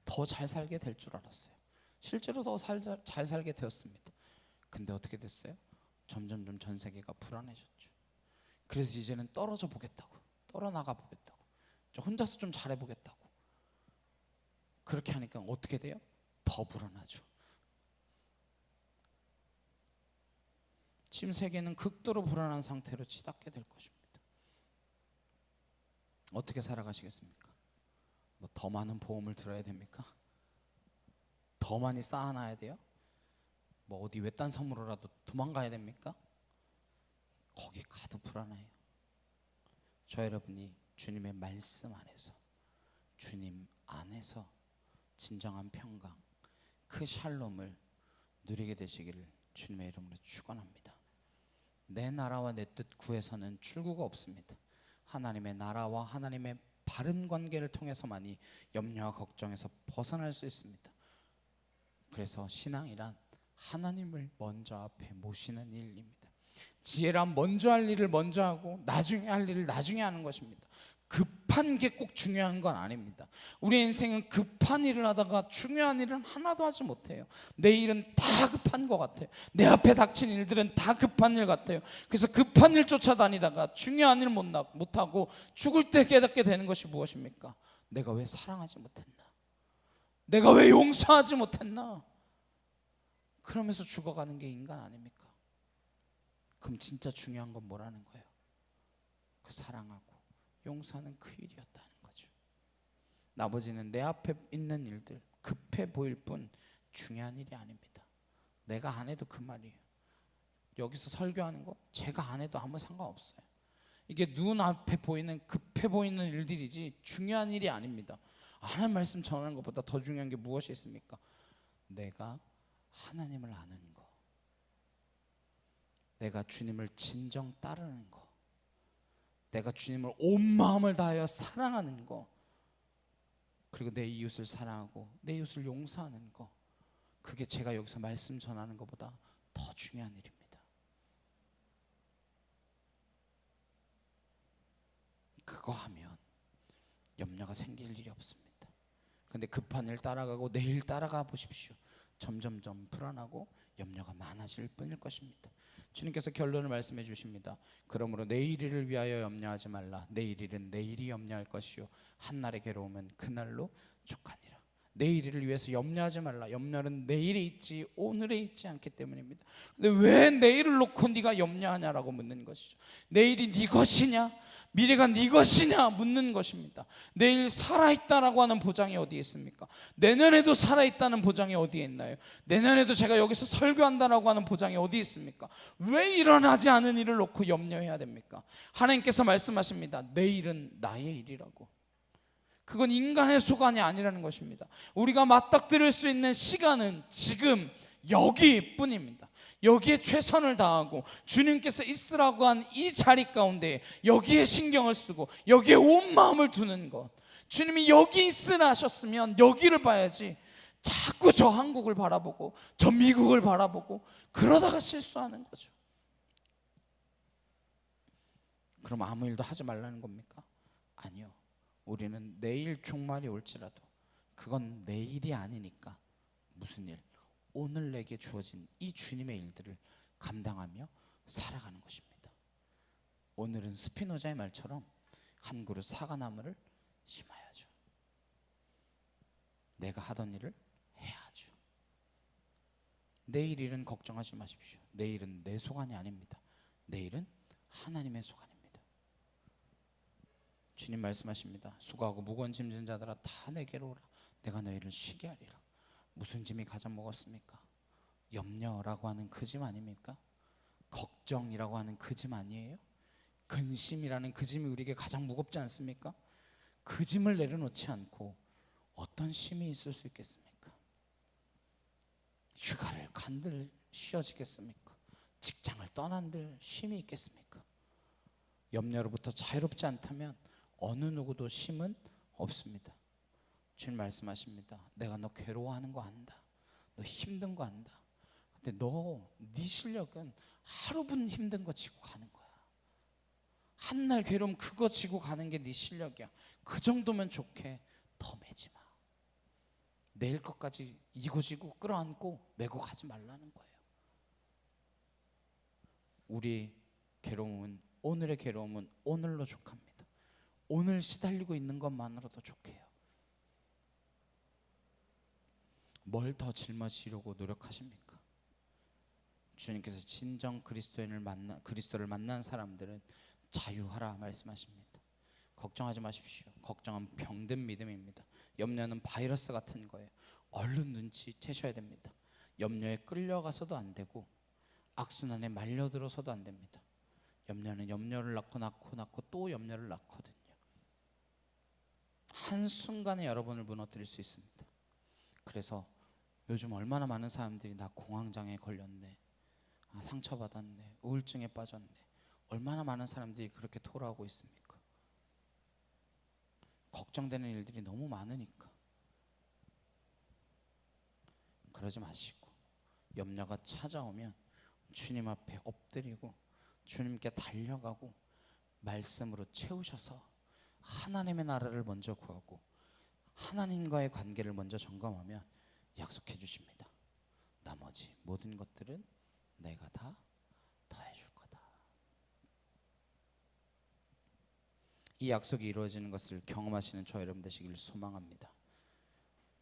더 잘 살게 될 줄 알았어요. 실제로 더 잘 살게 되었습니다. 근데 어떻게 됐어요? 점점점 전 세계가 불안해졌죠. 그래서 이제는 떨어져 보겠다고, 떨어나가 보겠다고, 혼자서 좀 잘해보겠다고, 그렇게 하니까 어떻게 돼요? 더 불안하죠. 지금 세계는 극도로 불안한 상태로 치닫게 될 것입니다. 어떻게 살아가시겠습니까? 뭐 더 많은 보험을 들어야 됩니까? 더 많이 쌓아놔야 돼요? 뭐 어디 외딴 섬으로라도 도망가야 됩니까? 거기 가도 불안해요. 저 여러분이 주님의 말씀 안에서, 주님 안에서 진정한 평강, 그 샬롬을 누리게 되시기를 주님의 이름으로 축원합니다. 내 나라와 내 뜻 구해서는 출구가 없습니다. 하나님의 나라와 하나님의 바른 관계를 통해서만이 염려와 걱정에서 벗어날 수 있습니다. 그래서 신앙이란 하나님을 먼저 앞에 모시는 일입니다. 지혜란 먼저 할 일을 먼저 하고 나중에 할 일을 나중에 하는 것입니다. 급한 게 꼭 중요한 건 아닙니다. 우리 인생은 급한 일을 하다가 중요한 일은 하나도 하지 못해요. 내 일은 다 급한 것 같아요. 내 앞에 닥친 일들은 다 급한 일 같아요. 그래서 급한 일 쫓아다니다가 중요한 일 못하고 죽을 때 깨닫게 되는 것이 무엇입니까? 내가 왜 사랑하지 못했나? 내가 왜 용서하지 못했나? 그러면서 죽어가는 게 인간 아닙니까? 그럼 진짜 중요한 건 뭐라는 거예요? 그 사랑하고 용서하는 그 일이었다는 거죠. 나머지는 내 앞에 있는 일들 급해 보일 뿐 중요한 일이 아닙니다. 내가 안 해도 그 말이에요. 여기서 설교하는 거 제가 안 해도 아무 상관없어요. 이게 눈앞에 보이는 급해 보이는 일들이지 중요한 일이 아닙니다. 하나님 말씀 전하는 것보다 더 중요한 게 무엇이 있습니까? 내가 하나님을 아는 거, 내가 주님을 진정 따르는 거, 내가 주님을 온 마음을 다하여 사랑하는 거, 그리고 내 이웃을 사랑하고 내 이웃을 용서하는 거, 그게 제가 여기서 말씀 전하는 것보다 더 중요한 일입니다. 그거 하면 염려가 생길 일이 없습니다. 근데 급한 일 따라가고 내일 따라가 보십시오. 점점점 불안하고 염려가 많아질 뿐일 것입니다. 주님께서 결론을 말씀해 주십니다. 그러므로 내일 일을 위하여 염려하지 말라. 내일 일은 내일이 염려할 것이요 한날의 괴로움은 그날로 족하니라. 내일 일을 위해서 염려하지 말라. 염려는 내일에 있지 오늘에 있지 않기 때문입니다. 근데 왜 내일을 놓고 네가 염려하냐라고 묻는 것이죠. 내일이 네 것이냐, 미래가 네 것이냐 묻는 것입니다. 내일 살아있다라고 하는 보장이 어디에 있습니까? 내년에도 살아있다는 보장이 어디에 있나요? 내년에도 제가 여기서 설교한다라고 하는 보장이 어디에 있습니까? 왜 일어나지 않은 일을 놓고 염려해야 됩니까? 하나님께서 말씀하십니다. 내일은 나의 일이라고. 그건 인간의 소관이 아니라는 것입니다. 우리가 맞닥뜨릴 수 있는 시간은 지금 여기뿐입니다. 여기에 최선을 다하고 주님께서 있으라고 한 이 자리 가운데 여기에 신경을 쓰고 여기에 온 마음을 두는 것, 주님이 여기 있으라 하셨으면 여기를 봐야지 자꾸 저 한국을 바라보고 저 미국을 바라보고 그러다가 실수하는 거죠. 그럼 아무 일도 하지 말라는 겁니까? 아니요. 우리는 내일 종말이 올지라도 그건 내일이 아니니까 무슨 일? 오늘 내게 주어진 이 주님의 일들을 감당하며 살아가는 것입니다. 오늘은 스피노자의 말처럼 한 그루 사과나무를 심어야죠. 내가 하던 일을 해야죠. 내일 일은 걱정하지 마십시오. 내일은 내 소관이 아닙니다. 내일은 하나님의 소관입니다. 주님 말씀하십니다. 수고하고 무거운 짐진 자들아 다 내게로 오라. 내가 너희를 쉬게 하리라. 무슨 짐이 가장 무겁습니까? 염려라고 하는 그 짐 아닙니까? 걱정이라고 하는 그 짐 아니에요? 근심이라는 그 짐이 우리에게 가장 무겁지 않습니까? 그 짐을 내려놓지 않고 어떤 심이 있을 수 있겠습니까? 휴가를 간들 쉬어지겠습니까? 직장을 떠난들 쉼이 있겠습니까? 염려로부터 자유롭지 않다면 어느 누구도 쉼은 없습니다. 주님 말씀하십니다. 내가 너 괴로워하는 거 안다. 너 힘든 거 안다. 근데 네 실력은 하루분 힘든 거 지고 가는 거야. 한날 괴로움 그거 지고 가는 게 네 실력이야. 그 정도면 좋게 더 매지 마. 내일 것까지 이고지고 끌어안고 메고 가지 말라는 거예요. 우리 괴로움은 오늘의 괴로움은 오늘로 족합니다. 오늘 시달리고 있는 것만으로도 족해요. 뭘 더 짊어지려고 노력하십니까? 주님께서 진정 그리스도를 만난 사람들은 자유하라 말씀하십니다. 걱정하지 마십시오. 걱정은 병든 믿음입니다. 염려는 바이러스 같은 거예요. 얼른 눈치채셔야 됩니다. 염려에 끌려가서도 안 되고 악순환에 말려들어서도 안 됩니다. 염려는 염려를 낳고 또 염려를 낳거든요. 한순간에 여러분을 무너뜨릴 수 있습니다. 그래서 요즘 얼마나 많은 사람들이 나 공황장애에 걸렸네, 상처받았네, 우울증에 빠졌네, 얼마나 많은 사람들이 그렇게 토로하고 있습니까? 걱정되는 일들이 너무 많으니까. 그러지 마시고 염려가 찾아오면 주님 앞에 엎드리고 주님께 달려가고 말씀으로 채우셔서 하나님의 나라를 먼저 구하고 하나님과의 관계를 먼저 점검하면 약속해 주십니다. 나머지 모든 것들은 내가 다 더해줄 거다. 이 약속이 이루어지는 것을 경험하시는 저 여러분 되시길 소망합니다.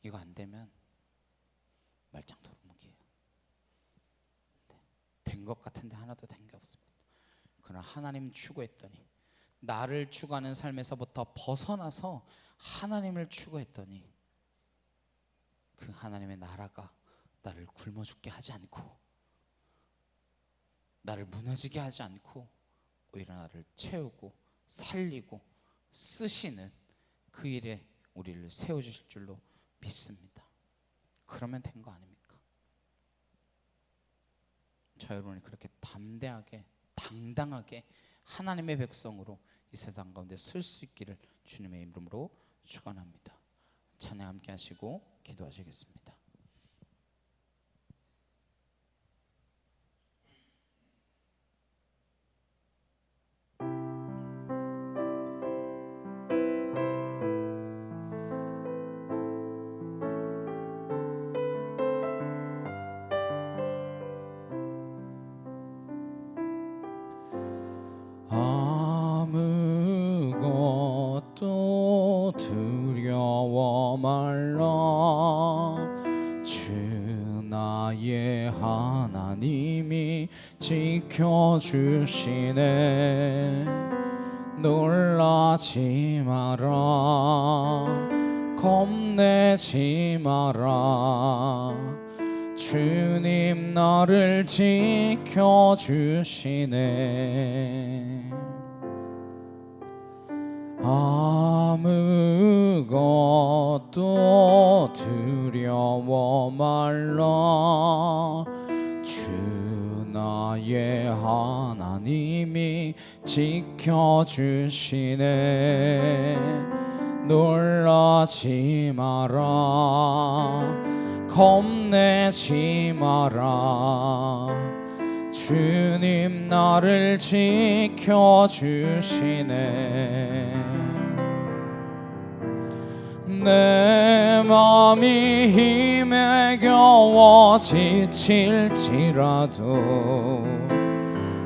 이거 안 되면 말짱 도루묵이에요. 된 것 같은데 하나도 된 게 없습니다. 그러나 하나님 추구했더니, 나를 추구하는 삶에서부터 벗어나서 하나님을 추구했더니 그 하나님의 나라가 나를 굶어 죽게 하지 않고 나를 무너지게 하지 않고 오히려 나를 채우고 살리고 쓰시는 그 일에 우리를 세워주실 줄로 믿습니다. 그러면 된 거 아닙니까? 저 여러분이 그렇게 담대하게 당당하게 하나님의 백성으로 이 세상 가운데 설 수 있기를 주님의 이름으로 축원합니다. 찬양 함께 하시고 기도하시겠습니다. 아무것도 두려워 말라. 주 나의 하나님이 지켜주시네. 놀라지 마라. 겁내지 마라. 주님 나를 지켜주시네. 아무것도 두려워 말라. 주 나의 하나님이 지켜주시네. 놀라지 마라. 겁내지 마라. 주님 나를 지켜주시네. 내 맘이 힘에 겨워 지칠지라도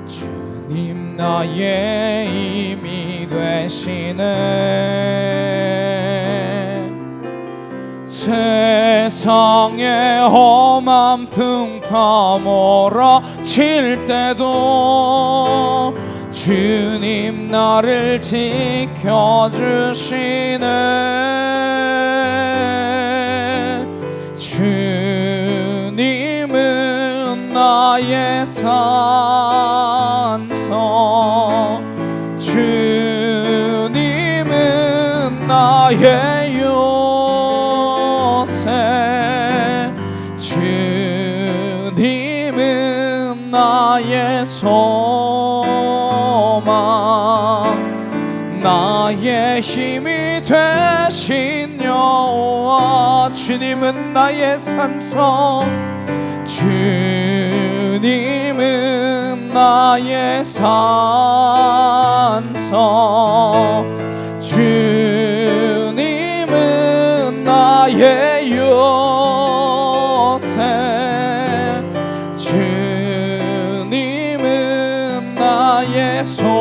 주님 나의 힘이 되시네. 세상에 험한 풍파 몰아칠 때도 주님 나를 지켜주시네. 주님은 나의 산성, 주님은 나의 요새, 주님은 나의 소망, 나의 힘이 되신 여호와. 주님은 나의 산성, 주님은 나의 산성, 주님은 나의 요새, 주님은 나의 소망,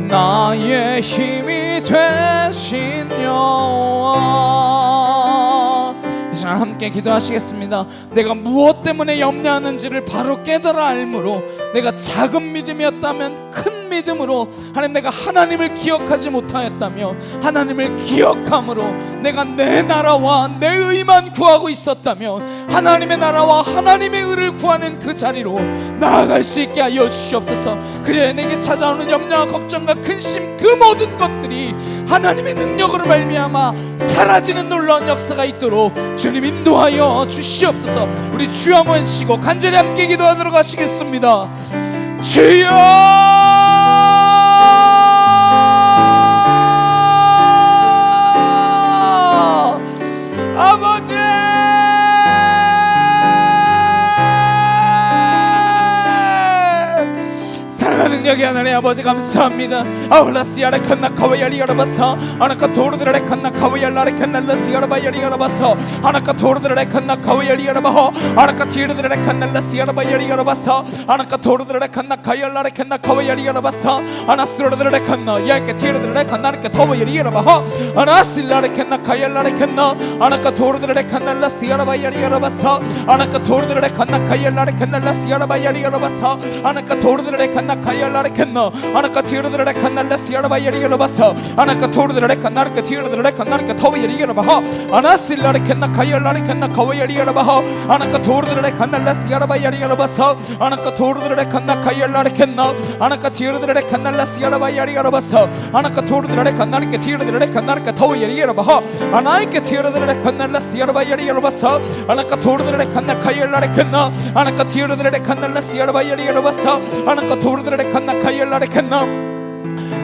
나의 힘이 되신 여호와. 이 시간 함께 기도하시겠습니다. 내가 무엇 때문에 염려하는지를 바로 깨달아 알므로 내가 작은 믿음이었다면 큰 믿음으로, 하나님 내가 하나님을 기억하지 못하였다며 하나님을 기억함으로 내가 내 나라와 내 의만 구하고 있었다면 하나님의 나라와 하나님의 의를 구하는 그 자리로 나아갈 수 있게 하여 주시옵소서. 그래야 내게 찾아오는 염려와 걱정과 근심 그 모든 것들이 하나님의 능력으로 말미암아 사라지는 놀라운 역사가 있도록 주님 인도하여 주시옵소서. 우리 주여 한번 쉬고 간절히 함께 기도하도록 하시겠습니다. 주여 아버지, 능력이 하나님 아버지 감사합니다. 아울라시아레 칸나 카와야리가라바사 아나카 도르드레 칸나 카와야라레 칸날라시아라바야리가라바사 아나카 도르드레 칸나 카와야리가라바호 아나카 티르드레 칸날라시아라바야리가라바사 아나카 도르드레 칸나 카야라레 칸나 카와야리가라바사 아나스로드레 칸나 야케 티르드레 칸나르케 토바야리가라바호 아나실라레 칸나 카야라레 칸나 아나카 도르드레 칸날라시아라바야리가라바사 아나카 도르드레 칸나 카야라레 칸날라시아라바야리가라바사 아나카 도르드레 칸나 카야라레 칸나 아나카 티르드레 칸날라시아라바야리가라바사 아나카 도르드레 칸나르케 티르드레 칸나르케 토바야리가라바호 아나실라레 칸나 카야라레 칸나 카와야리가라바호 아나카 도르드레 칸날라시아라바야리가라바사 아나카 도르드레 칸나 카야라레 칸나 아나카 티르드레 칸날라시아라바야리가라바사 아나카 도르드레 칸나르케 티르드레 칸나르케 토바야리가라바호 아나이케 티르드레 칸날라시아라바야리가라바사 아나카 도르드레 칸나 카야라레 칸나 아나카 티르드레 칸날라시아라바야리가라바사 아나카 도르드레 칸나 카야라레 칸나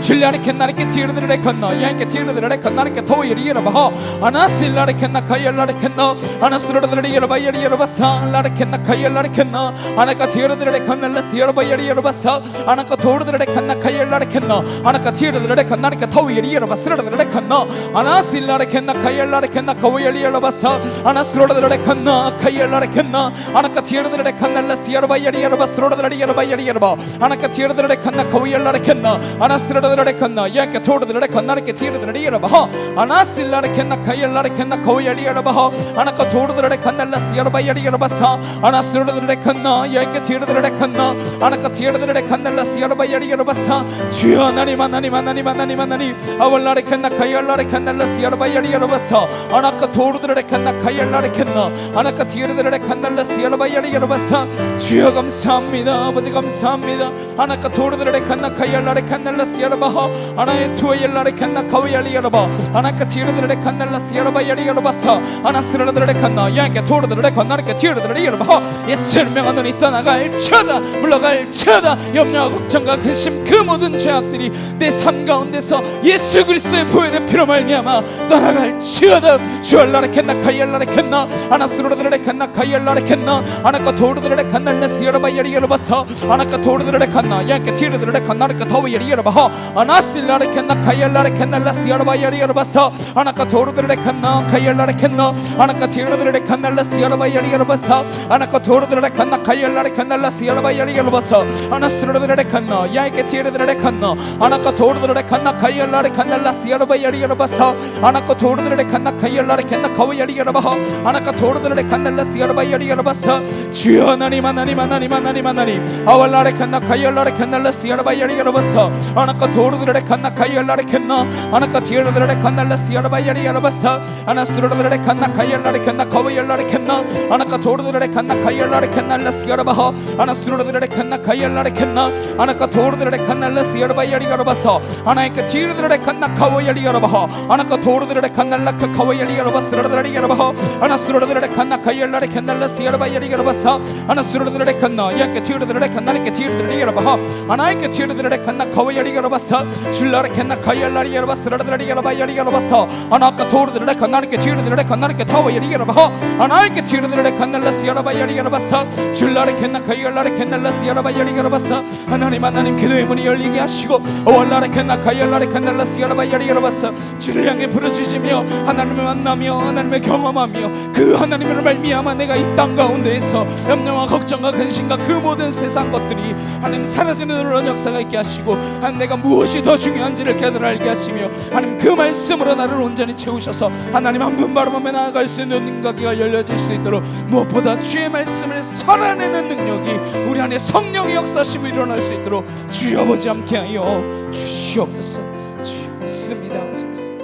줄라레 캔나레케 티르드레 칸나 야케 티르드레 칸나레케 토이리여바호 아나실라레 캔나 카야라레 캔나 아나스르드레 여바야리여바사 라레 캔나 카야라레 캔나 아나카 티르드레 칸날라시여바야리여바사 아나카 도르드레 칸나 카야라레 캔나 아나카 티르드레 칸나레케 토이리여바스르드레 칸나 아나실라레 캔나 카야라레 캔나 카와야리여바사 아나스르드레 칸나 카야라레 캔나 아나카 티르드레 칸날라시여바야리여바스르드레 여바야리여바 아나카 티르드레 칸나 카와야라레 캔나 아나스르드레 칸나 야케 토르드레 칸나르케 티르드레 여바호 아나실라레 캔나 카야라레 캔나 카와야리여바호 아나카 토르드레 칸날라시여바야리여바사 아나스르드레 칸나 야케 티르드레 칸나 아나카 티르드레 칸날라시여바야리여바사 주여 하나님 하나님 하나님 하나님 하나님 아월라레 캔나 카야라레 칸날라시여바야리여바사 아나카 토르드레 칸나 카야라레 캔나 아나카 티르드레 칸날라시여바야리여바사 주여 감사합니다 아버지 감사합니다 아나카 토르드레 칸나 카야라레 칸날라시여바호 아나의 투어엘라레 칸나 카와야리여바 아나카 티르드레 칸날라시여바야리여바사 아나스르드레 칸나 야게 토르드레 칸나르케 티르드레 여바호 예수를 명하노니 떠나갈 처다 물러갈 처다 염려와 걱정과 근심 그 모든 죄악들이 내 삶 가운데서 예수 그리스도의 보혈의 피로 말미암아 떠나갈 처다 주얼라레 칸나 카야라레 칸나 아나스르드레 칸나 카야라레 칸나 아나카 토르드레 칸날라시여바야리여바사 아나카 토르드레 칸나 야게 티르드레 칸나르케 토와야리여바호 아나실라레 캔나 카야라레 캔날라시여바야리여바사 아나카 도르드레 칸나 카야라레 캔나 아나카 티르드레 칸날라시여바야리여바사 아나카 도르드레 칸나 카야라레 칸날라시여바야리여바사 아나스르드레 칸나 야이케 티르드레 칸나 아나카 도르드레 칸나 카야라레 칸날라시여바야리여바사 아나카 도르드레 칸나 카야라레 캔나 카와야리여바호 아나카 도르드레 칸날라시여바야리여바사 주여 하나님 하나님 하나님 하나님 하나님 아왈라레 칸나 카야라레 칸날라시여바야리여바사 아나카 도르드레 칸나 카야라레 캔나 아나카 티르드레 칸날라시여바야리여바사 아나스르드레 칸나 카야라레 캔나 카와야라레 캔나 아나카 도르드레 칸나 카야라레 칸날라시여바호 아나스르드레 칸나 카야라레 캔나 아나카 도르드레 칸날라시여바야리여바사 아나이카 티르드레 칸나 카와야리여바호 아나카 도르드레 칸날라카 카와야리여바스르드레 여바호 아나스르드레 칸나 카야라레 칸날라시여바야리여바사 아나스르드레 칸나 야케 티르드레 칸나르케 티르드레 여바호 아나이카 티르드레 칸나 카와야리여바사 줄라레 캔나 카야라리 여바스르드레 여바야리여바사 아나카 도르드레 칸나르케 티르드레 칸나르케 타와야리여바호 아나이카 티르드레 칸날라시여바야리여바사 줄라레 캔나 카야라레 칸날라시여바야리여바사 하나님 하나님 기도의 문이 열리게 하시고 월라레 캔나 카야라레 칸날라시여바야리여바사 주를 향해 부르짖으며 하나님을 만나며 하나님을 경험하며 그 하나님을 말미암아 내가 이 땅 가운데에서 염려와 걱정과 근심과 그 모든 세상 것들이 하나님 사라지는 놀라운 역사가 있게 하시고 하나님 내가 무엇이 더 중요한지를 깨달게 하시며 하나님 그 말씀으로 나를 온전히 채우셔서 하나님 한 분 바라보며 나아갈 수 있는 눈가기가 열려질 수 있도록 무엇보다 주의 말씀을 살아내는 능력이 우리 안에 성령의 역사심이 일어날 수 있도록 주여 아버지 함께하여 주시옵소서. 주여 믿습니다 아버지 믿습니다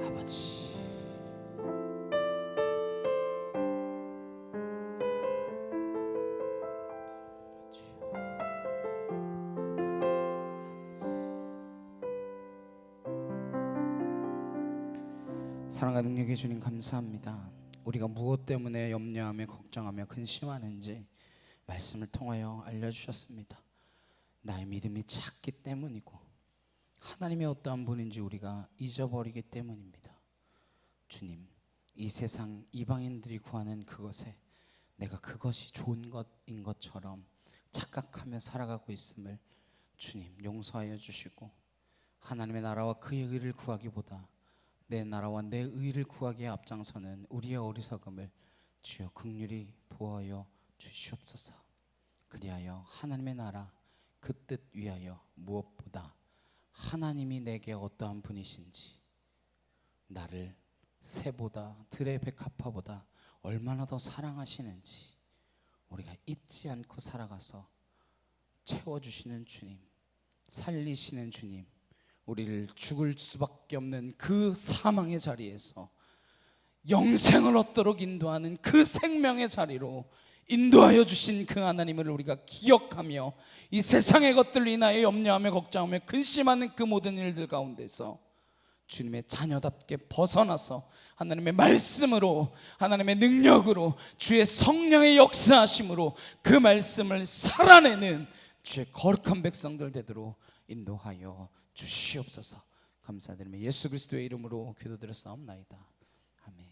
아버지. 사랑과 능력의 주님 감사합니다. 우리가 무엇 때문에 염려하며 걱정하며 근심하는지 말씀을 통하여 알려주셨습니다. 나의 믿음이 작기 때문이고 하나님의 어떠한 분인지 우리가 잊어버리기 때문입니다. 주님, 이 세상 이방인들이 구하는 그것에 내가 그것이 좋은 것인 것처럼 착각하며 살아가고 있음을 주님 용서하여 주시고, 하나님의 나라와 그의 의를 구하기보다 내 나라와 내 의를 구하기에 앞장서는 우리의 어리석음을 주여 긍휼히 보호하여 주시옵소서. 그리하여 하나님의 나라 그 뜻 위하여 무엇보다 하나님이 내게 어떠한 분이신지, 나를 새보다 들의 백합화보다 얼마나 더 사랑하시는지 우리가 잊지 않고 살아가서 채워주시는 주님, 살리시는 주님, 우리를 죽을 수밖에 없는 그 사망의 자리에서 영생을 얻도록 인도하는 그 생명의 자리로 인도하여 주신 그 하나님을 우리가 기억하며 이 세상의 것들로 인하여 염려하며 걱정하며 근심하는 그 모든 일들 가운데서 주님의 자녀답게 벗어나서 하나님의 말씀으로, 하나님의 능력으로, 주의 성령의 역사하심으로 그 말씀을 살아내는 주의 거룩한 백성들 되도록 인도하여 주시옵소서. 감사드리며 예수 그리스도의 이름으로 기도드렸사옵나이다. 아멘.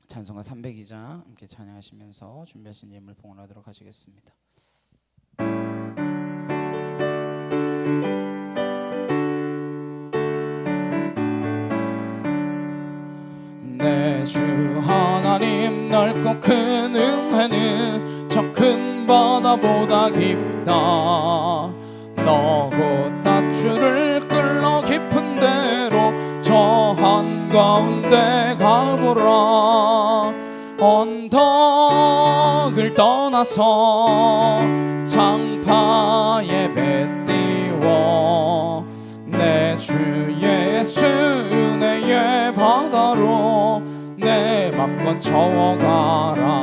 찬송가 302장 함께 찬양하시면서 준비하신 예물 봉헌하도록 하시겠습니다. 내 주 하나님, 넓고 큰 은혜는 저 큰 바다보다 깊다. 너고 밧줄을 끌러 깊은 데로 저 한가운데 가보라. 언덕을 떠나서 장파에 배 띄워 내 주 예수 은혜의 바다로 내 맘껏 저어가라.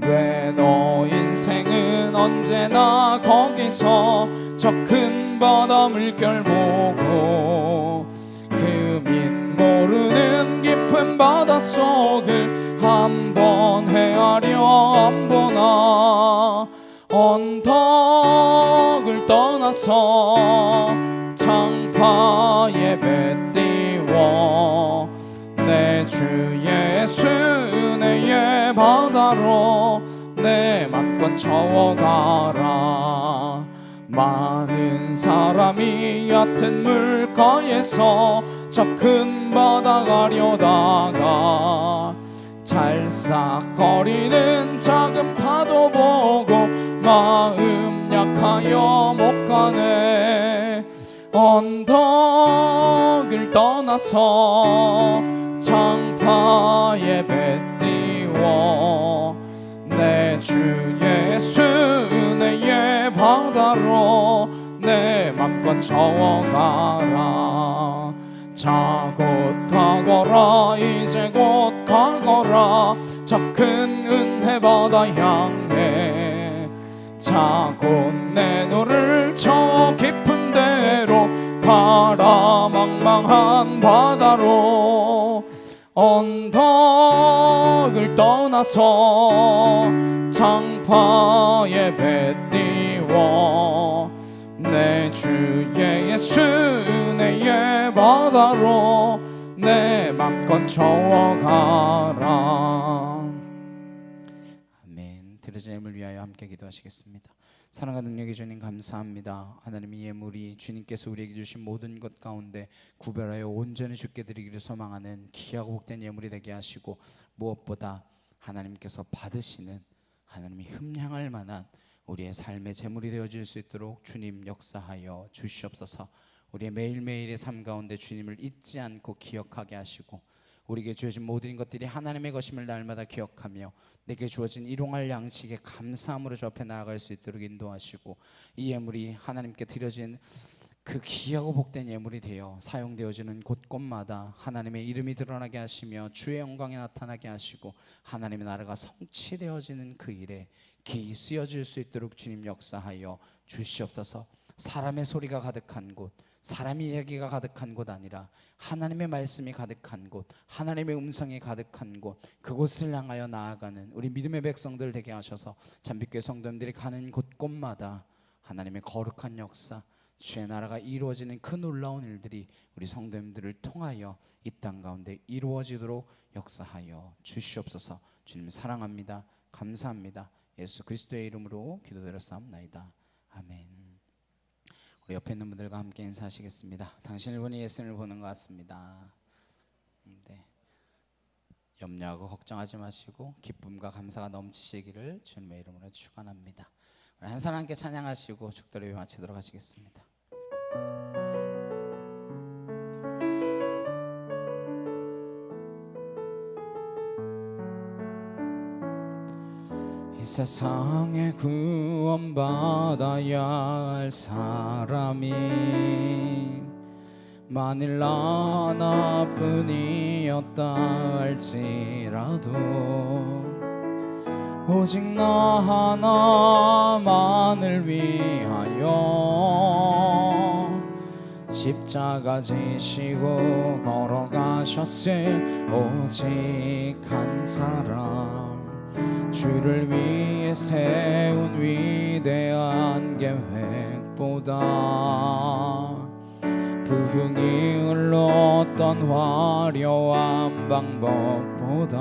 왜 너 인생은 언제나 거기서 저 큰 바다 물결 보고 그 밑 모르는 깊은 바닷속을 한번 헤아려 안 보나. 언덕을 떠나서 장파에 배 띄워 내 주 예수 은혜의 바다로 내 맘껏 저어가라. 많은 사람이 얕은 물가에서 저 큰 바다 가려다가 찰싹거리는 작은 파도 보고 마음 약하여 못 가네. 언덕을 떠나서 장파에 배 띄워 내 주 예수 은혜의 바다로 내 맘껏 저어가라. 자 곧 가거라, 이제 곧 가거라, 저 큰 은혜 바다 향해. 자 곧 내 너를 저 깊은 데로 가라. 망망한 바다로 언덕을 떠나서 장파에 배 띄워 내 주 예수 은혜의 바다로 내 맘껏 저어가라. 아멘. 드려진 예물 위하여 함께 기도하시겠습니다. 사랑과 능력의 주님 감사합니다. 하나님의 예물이 주님께서 우리에게 주신 모든 것 가운데 구별하여 온전히 주께 드리기를 소망하는 귀하고 복된 예물이 되게 하시고, 무엇보다 하나님께서 받으시는 하나님이 흠향할 만한 우리의 삶의 제물이 되어질 수 있도록 주님 역사하여 주시옵소서. 우리의 매일매일의 삶 가운데 주님을 잊지 않고 기억하게 하시고, 우리에게 주어진 모든 것들이 하나님의 것임을 날마다 기억하며 내게 주어진 일용할 양식에 감사함으로 주 앞에 나아갈 수 있도록 인도하시고, 이 예물이 하나님께 드려진 그 귀하고 복된 예물이 되어 사용되어지는 곳곳마다 하나님의 이름이 드러나게 하시며 주의 영광이 나타나게 하시고 하나님의 나라가 성취되어지는 그 일에 기이 쓰여질 수 있도록 주님 역사하여 주시옵소서. 사람의 소리가 가득한 곳, 사람의 이야기가 가득한 곳 아니라 하나님의 말씀이 가득한 곳, 하나님의 음성이 가득한 곳, 그곳을 향하여 나아가는 우리 믿음의 백성들 되게 하셔서 잠빛교회 성도님들이 가는 곳곳마다 하나님의 거룩한 역사, 주의 나라가 이루어지는 그 놀라운 일들이 우리 성도님들을 통하여 이 땅 가운데 이루어지도록 역사하여 주시옵소서. 주님 사랑합니다. 감사합니다. 예수 그리스도의 이름으로 기도드렸사옵나이다. 아멘. 우리 옆에 있는 분들과 함께 인사하시겠습니다. 당신을 보니 예수님을 보는 것 같습니다. 네. 염려하고 걱정하지 마시고 기쁨과 감사가 넘치시기를 주님의 이름으로 축원합니다. 우리 한 사람 함께 찬양하시고 축도를 마치도록 하시겠습니다. 이 세상에 구원받아야 할 사람이 만일 나 하나뿐이었다 할지라도 오직 나 하나만을 위하여 십자가 지시고 걸어가셨을 오직 한 사람 주를 위해 세운 위대한 계획보다 부흥이 흘렀던 화려한 방법보다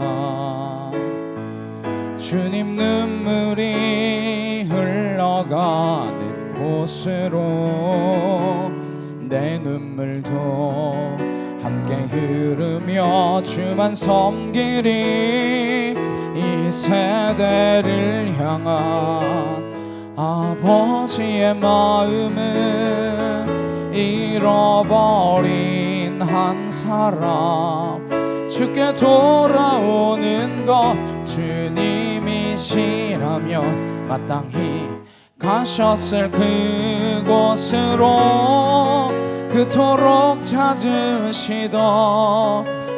주님 눈물이 흘러가는 곳으로 내 눈물도 함께 흐르며 주만 섬기리. 이 세대를 향한 아버지의 마음은 잃어버린 한 사람 주께 돌아오는 것 주님이시라며 마땅히 가셨을 그곳으로 그토록 찾으시던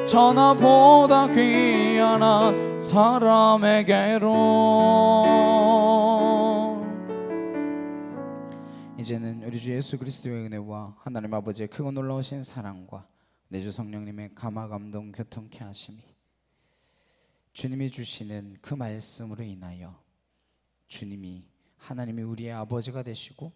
천하보다 귀한 한 사람에게로. 이제는 우리 주 예수 그리스도의 은혜와 하나님 아버지의 크고 놀라우신 사랑과 내 주 성령님의 감화 감동 교통케 하심이 주님이 주시는 그 말씀으로 인하여 주님이 하나님이 우리의 아버지가 되시고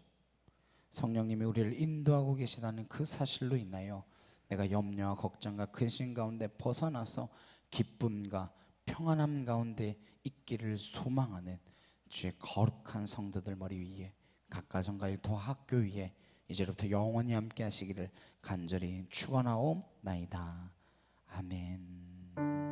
성령님이 우리를 인도하고 계시다는 그 사실로 인하여 내가 염려와 걱정과 근심 가운데 벗어나서 기쁨과 평안함 가운데 있기를 소망하는 주의 거룩한 성도들 머리 위에 각 가정과 일터 학교 위에 이제부터 영원히 함께 하시기를 간절히 축원하옵나이다. 아멘.